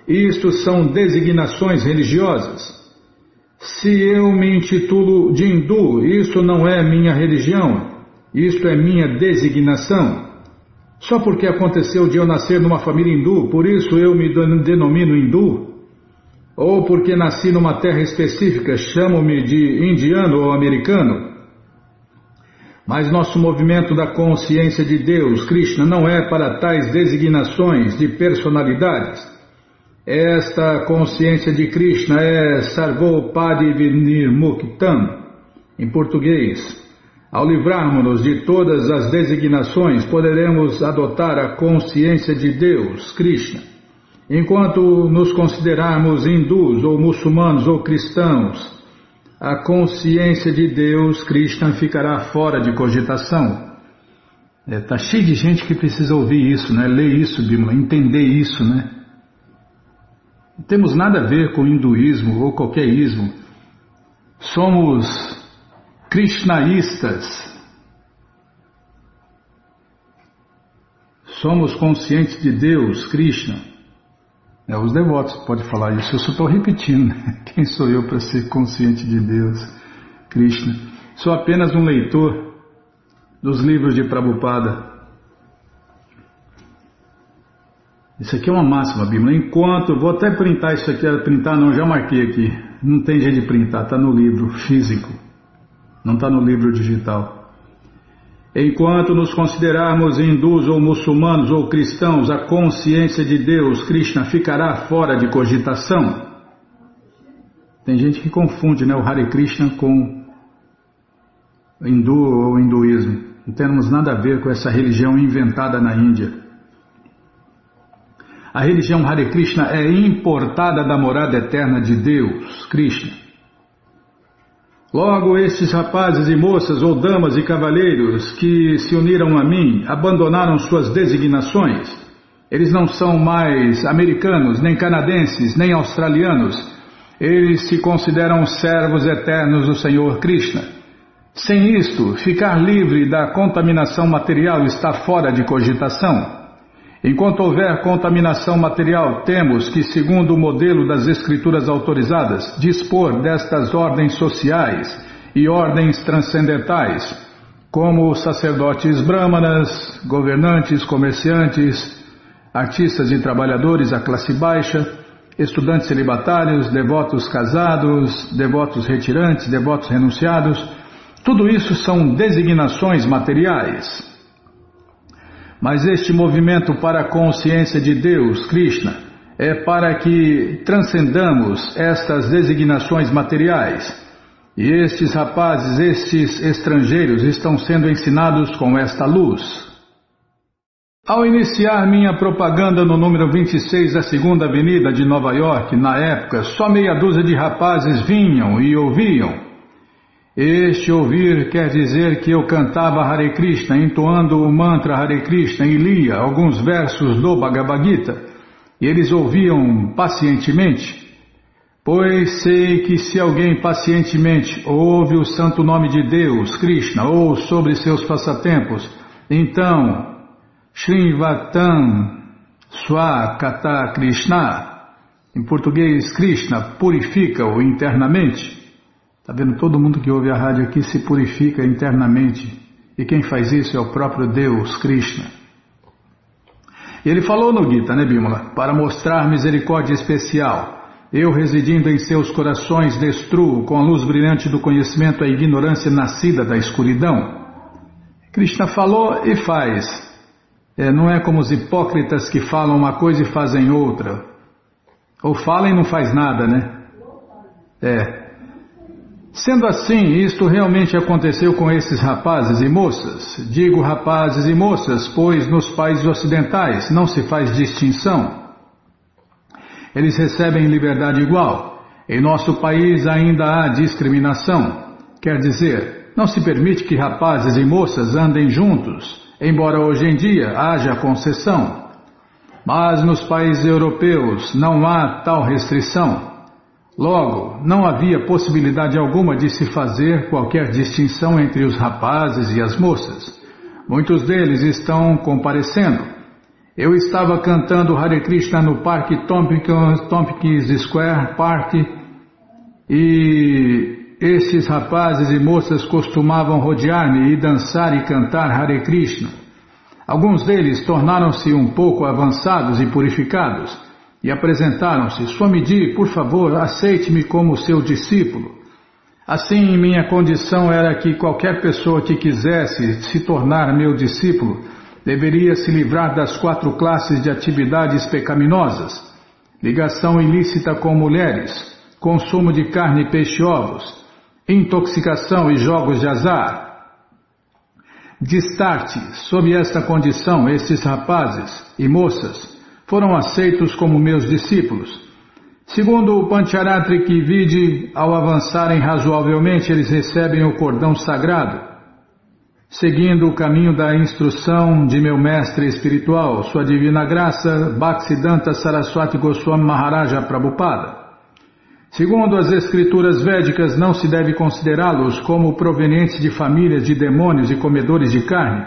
Isto são designações religiosas. Se eu me intitulo de hindu, isto não é minha religião, isto é minha designação. Só porque aconteceu de eu nascer numa família hindu, por isso eu me denomino hindu? Ou porque nasci numa terra específica, chamo-me de indiano ou americano? Mas nosso movimento da consciência de Deus, Krishna, não é para tais designações de personalidades. Esta consciência de Krishna é Sarvopadi Vinirmuktam, em português. Ao livrarmos-nos de todas as designações, poderemos adotar a consciência de Deus, Krishna. Enquanto nos considerarmos hindus, ou muçulmanos, ou cristãos, a consciência de Deus, Krishna, ficará fora de cogitação. Está cheio de gente que precisa ouvir isso, né? Ler isso, Bímola, entender isso, né? Não temos nada a ver com hinduísmo ou qualquer ismo. Somos krishnaístas. Somos conscientes de Deus, Krishna. Os devotos podem falar isso, eu só estou repetindo, né? Quem sou eu para ser consciente de Deus, Krishna? Sou apenas um leitor dos livros de Prabhupada. Isso aqui é uma máxima, Bíblia. Enquanto, vou até printar isso aqui, printar não, já marquei aqui. Não tem jeito de printar, está no livro físico, não está no livro digital. Enquanto nos considerarmos hindus ou muçulmanos ou cristãos, a consciência de Deus, Krishna, ficará fora de cogitação. Tem gente que confunde, né, o Hare Krishna com hindu ou hinduísmo. Não temos nada a ver com essa religião inventada na Índia. A religião Hare Krishna é importada da morada eterna de Deus, Krishna. Logo, estes rapazes e moças, ou damas e cavalheiros que se uniram a mim, abandonaram suas designações. Eles não são mais americanos, nem canadenses, nem australianos. Eles se consideram servos eternos do Senhor Krishna. Sem isto, ficar livre da contaminação material está fora de cogitação. Enquanto houver contaminação material, temos que, segundo o modelo das escrituras autorizadas, dispor destas ordens sociais e ordens transcendentais, como sacerdotes brahmanas, governantes, comerciantes, artistas e trabalhadores, a classe baixa, estudantes celibatários, devotos casados, devotos retirantes, devotos renunciados. Tudo isso são designações materiais. Mas este movimento para a consciência de Deus, Krishna, é para que transcendamos estas designações materiais. E estes rapazes, estes estrangeiros, estão sendo ensinados com esta luz. Ao iniciar minha propaganda no número 26 da Segunda Avenida de Nova York, na época, só meia dúzia de rapazes vinham e ouviam. Este ouvir quer dizer que eu cantava Hare Krishna, entoando o mantra Hare Krishna e lia alguns versos do Bhagavad Gita, e eles ouviam pacientemente, pois sei que se alguém pacientemente ouve o santo nome de Deus, Krishna, ou sobre seus passatempos, então, Srivatam Swakata Krishna, em português, Krishna purifica-o internamente. Está vendo? Todo mundo que ouve a rádio aqui se purifica internamente. E quem faz isso é o próprio Deus, Krishna. E ele falou no Gita, né, Bímola? Para mostrar misericórdia especial. Eu, residindo em seus corações, destruo com a luz brilhante do conhecimento a ignorância nascida da escuridão. Krishna falou e faz. Não é como os hipócritas que falam uma coisa e fazem outra. Ou falam e não faz nada, né? Sendo assim, isto realmente aconteceu com esses rapazes e moças. Digo rapazes e moças, pois nos países ocidentais não se faz distinção. Eles recebem liberdade igual. Em nosso país ainda há discriminação. Quer dizer, não se permite que rapazes e moças andem juntos, embora hoje em dia haja concessão. Mas nos países europeus não há tal restrição. Logo, não havia possibilidade alguma de se fazer qualquer distinção entre os rapazes e as moças. Muitos deles estão comparecendo. Eu estava cantando Hare Krishna no Parque Tompkins Square Park e esses rapazes e moças costumavam rodear-me e dançar e cantar Hare Krishna. Alguns deles tornaram-se um pouco avançados e purificados e apresentaram-se: Swamiji, por favor, aceite-me como seu discípulo. Assim, minha condição era que qualquer pessoa que quisesse se tornar meu discípulo deveria se livrar das 4 classes de atividades pecaminosas: ligação ilícita com mulheres, consumo de carne, peixe e ovos, intoxicação e jogos de azar. Destarte, sob esta condição, estes rapazes e moças foram aceitos como meus discípulos. Segundo o Pancharatrik Vidi, ao avançarem razoavelmente, eles recebem o cordão sagrado, seguindo o caminho da instrução de meu mestre espiritual, Sua Divina Graça, Bhaktisiddhanta Saraswati Goswami Maharaja Prabhupada. Segundo as escrituras védicas, não se deve considerá-los como provenientes de famílias de demônios e comedores de carne.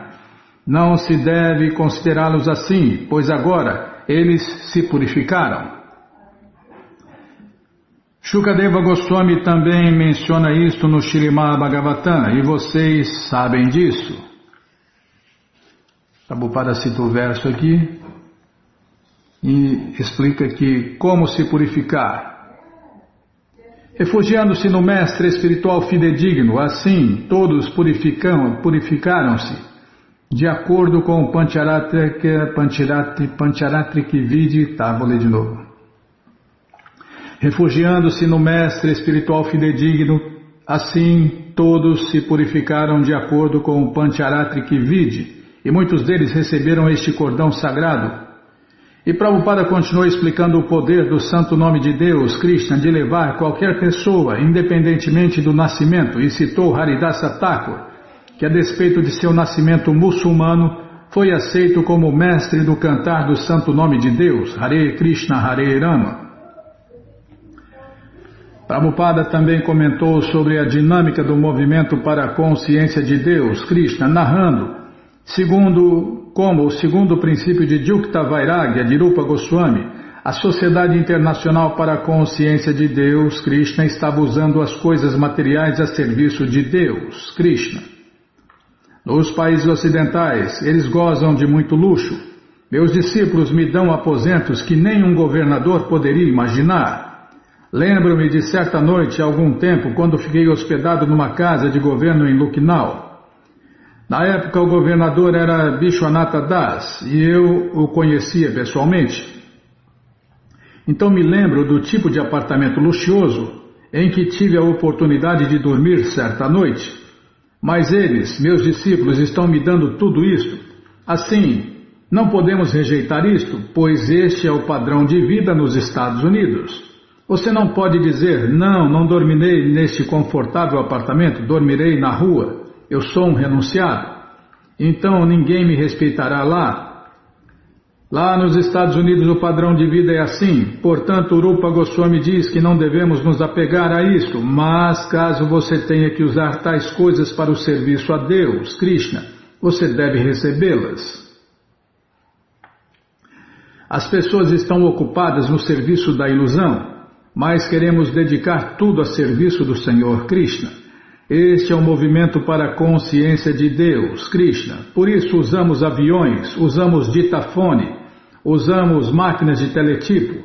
Não se deve considerá-los assim, pois agora eles se purificaram. Shukadeva Goswami também menciona isto no Śrīmad Bhagavatam, e vocês sabem disso. Prabhupada cita o verso aqui e explica que como se purificar. Refugiando-se no mestre espiritual fidedigno, assim todos purificaram-se, de acordo com o Pancharatrik Vidi. Vou ler de novo. Refugiando-se no mestre espiritual fidedigno, assim todos se purificaram de acordo com o Pancharatrik Vidi, e muitos deles receberam este cordão sagrado. E Prabhupada continuou explicando o poder do santo nome de Deus, Krishna, de levar qualquer pessoa, independentemente do nascimento, e citou Haridasa Thakur, que a despeito de seu nascimento muçulmano, foi aceito como mestre do cantar do santo nome de Deus, Hare Krishna, Hare Rama. Prabhupada também comentou sobre a dinâmica do movimento para a consciência de Deus, Krishna, narrando, segundo o princípio de Yukta Vairagya de Rupa Goswami, a Sociedade Internacional para a Consciência de Deus, Krishna, estava usando as coisas materiais a serviço de Deus, Krishna. Nos países ocidentais, eles gozam de muito luxo. Meus discípulos me dão aposentos que nenhum governador poderia imaginar. Lembro-me de certa noite, há algum tempo, quando fiquei hospedado numa casa de governo em Lucknow. Na época, o governador era Vishwanatha Das e eu o conhecia pessoalmente. Então me lembro do tipo de apartamento luxuoso em que tive a oportunidade de dormir certa noite. Mas eles, meus discípulos, estão me dando tudo isto. Assim, não podemos rejeitar isto, pois este é o padrão de vida nos Estados Unidos. Você não pode dizer, não dormirei neste confortável apartamento, dormirei na rua. Eu sou um renunciado, então ninguém me respeitará lá. Lá nos Estados Unidos o padrão de vida é assim, portanto Rupa Goswami diz que não devemos nos apegar a isto, mas caso você tenha que usar tais coisas para o serviço a Deus, Krishna, você deve recebê-las. As pessoas estão ocupadas no serviço da ilusão, mas queremos dedicar tudo a serviço do Senhor Krishna. Este é o movimento para a consciência de Deus, Krishna. Por isso usamos aviões, usamos ditafone, usamos máquinas de teletipo.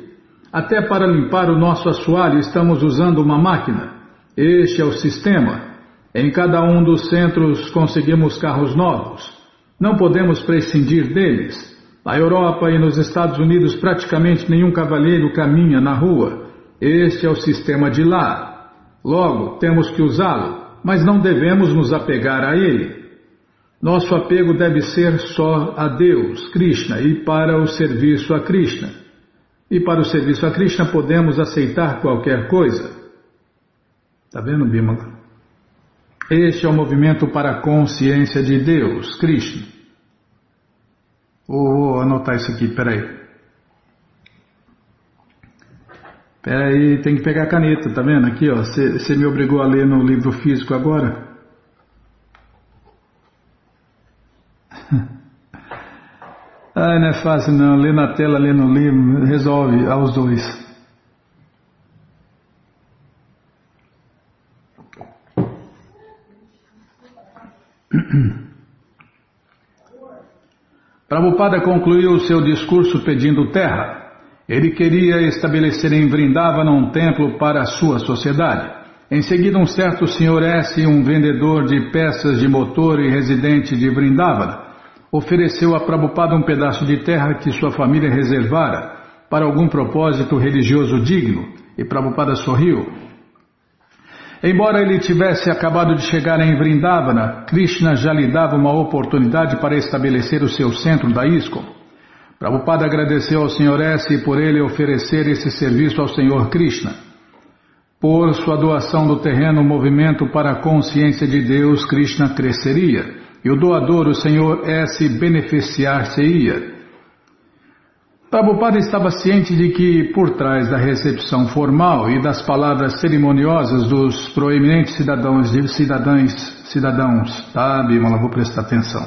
Até para limpar o nosso assoalho estamos usando uma máquina. Este é o sistema. Em cada um dos centros conseguimos carros novos. Não podemos prescindir deles. Na Europa e nos Estados Unidos praticamente nenhum cavalheiro caminha na rua. Este é o sistema de lá. Logo, temos que usá-lo. Mas não devemos nos apegar a ele. Nosso apego deve ser só a Deus, Krishna, e para o serviço a Krishna. E para o serviço a Krishna podemos aceitar qualquer coisa. Está vendo, Bimala? Este é o movimento para a consciência de Deus, Krishna. Vou anotar isso aqui, peraí. Peraí, tem que pegar a caneta, tá vendo? Aqui, ó, você me obrigou a ler no livro físico agora. Ah, não é fácil não, ler na tela, ler no livro, resolve aos dois. Prabhupada concluiu seu discurso pedindo terra. Ele queria estabelecer em Vrindavana um templo para a sua sociedade. Em seguida, um certo Sr. S., um vendedor de peças de motor e residente de Vrindavana, ofereceu a Prabhupada um pedaço de terra que sua família reservara para algum propósito religioso digno, e Prabhupada sorriu. Embora ele tivesse acabado de chegar em Vrindavana, Krishna já lhe dava uma oportunidade para estabelecer o seu centro da ISKCON. Prabhupada agradeceu ao Sr. S. por ele oferecer esse serviço ao Sr. Krishna. Por sua doação do terreno, o movimento para a consciência de Deus, Krishna, cresceria, e o doador, o Sr. S., beneficiar-se-ia. Prabhupada estava ciente de que, por trás da recepção formal e das palavras cerimoniosas dos proeminentes cidadãos, tá, Bimala, vou prestar atenção.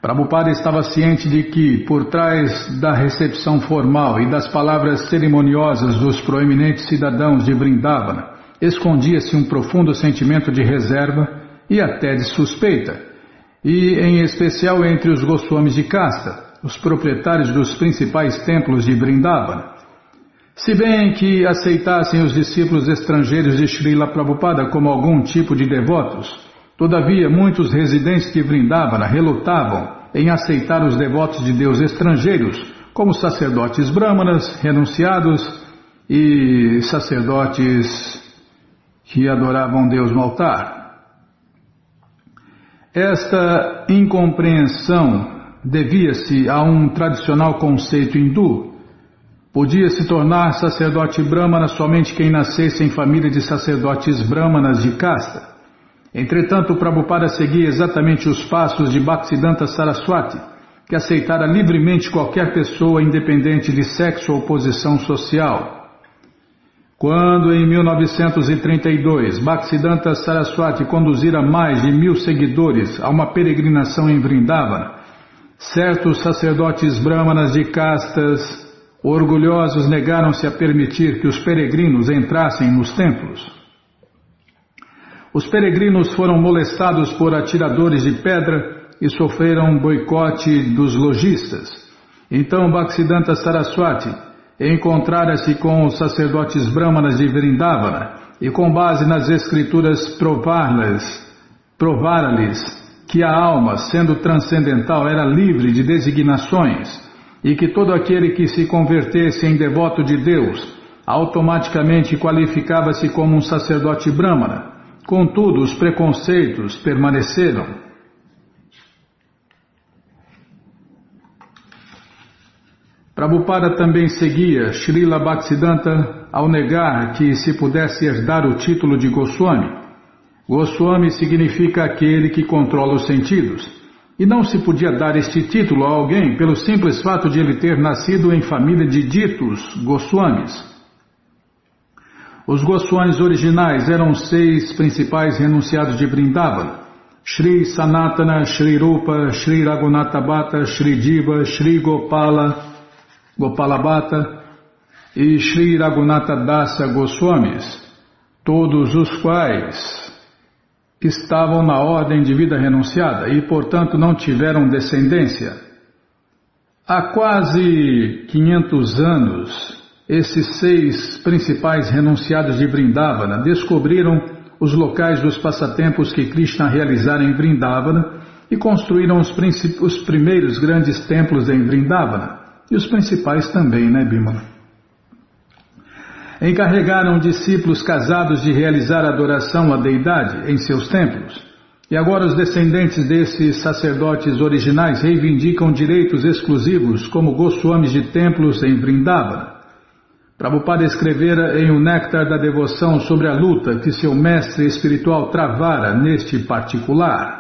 Prabhupada estava ciente de que, por trás da recepção formal e das palavras cerimoniosas dos proeminentes cidadãos de Vrindavana, escondia-se um profundo sentimento de reserva e até de suspeita, e em especial entre os Goswamis de casta, os proprietários dos principais templos de Vrindavana. Se bem que aceitassem os discípulos estrangeiros de Srila Prabhupada como algum tipo de devotos, todavia muitos residentes de Vrindavana relutavam em aceitar os devotos de Deus estrangeiros como sacerdotes brahmanas, renunciados e sacerdotes que adoravam Deus no altar. Esta incompreensão devia-se a um tradicional conceito hindu. Podia se tornar sacerdote brahmana somente quem nascesse em família de sacerdotes brahmanas de casta. Entretanto, Prabhupada seguia exatamente os passos de Bhaktisiddhanta Saraswati, que aceitara livremente qualquer pessoa independente de sexo ou posição social. Quando, em 1932, Bhaktisiddhanta Saraswati conduzira mais de 1.000 seguidores a uma peregrinação em Vrindavana, certos sacerdotes brahmanas de castas orgulhosos negaram-se a permitir que os peregrinos entrassem nos templos. Os peregrinos foram molestados por atiradores de pedra e sofreram boicote dos lojistas. Então Bhaktisiddhanta Saraswati encontrara-se com os sacerdotes brahmanas de Vrindavana e, com base nas escrituras, provara-lhes que a alma, sendo transcendental, era livre de designações e que todo aquele que se convertesse em devoto de Deus automaticamente qualificava-se como um sacerdote brahmana. Contudo, os preconceitos permaneceram. Prabhupada também seguia Srila Bhaktisiddhanta ao negar que se pudesse herdar o título de Goswami. Goswami significa aquele que controla os sentidos, e não se podia dar este título a alguém pelo simples fato de ele ter nascido em família de ditos Goswamis. Os Goswamis originais eram 6 principais renunciados de Vrindavana: Shri Sanatana, Shri Rupa, Shri Raghunatha Bhatta, Shri Jiva, Shri Gopala Bhatta e Shri Raghunatha Dasa Goswamis, todos os quais estavam na ordem de vida renunciada e, portanto, não tiveram descendência. Há quase 500 anos, esses 6 principais renunciados de Vrindavana descobriram os locais dos passatempos que Krishna realizara em Vrindavana e construíram os primeiros grandes templos em Vrindavana, e os principais também, né, Bimala? Encarregaram discípulos casados de realizar a adoração à deidade em seus templos, e agora os descendentes desses sacerdotes originais reivindicam direitos exclusivos como Goswamis de templos em Vrindavana. Prabhupada escrevera em O Néctar da Devoção sobre a luta que seu mestre espiritual travara neste particular.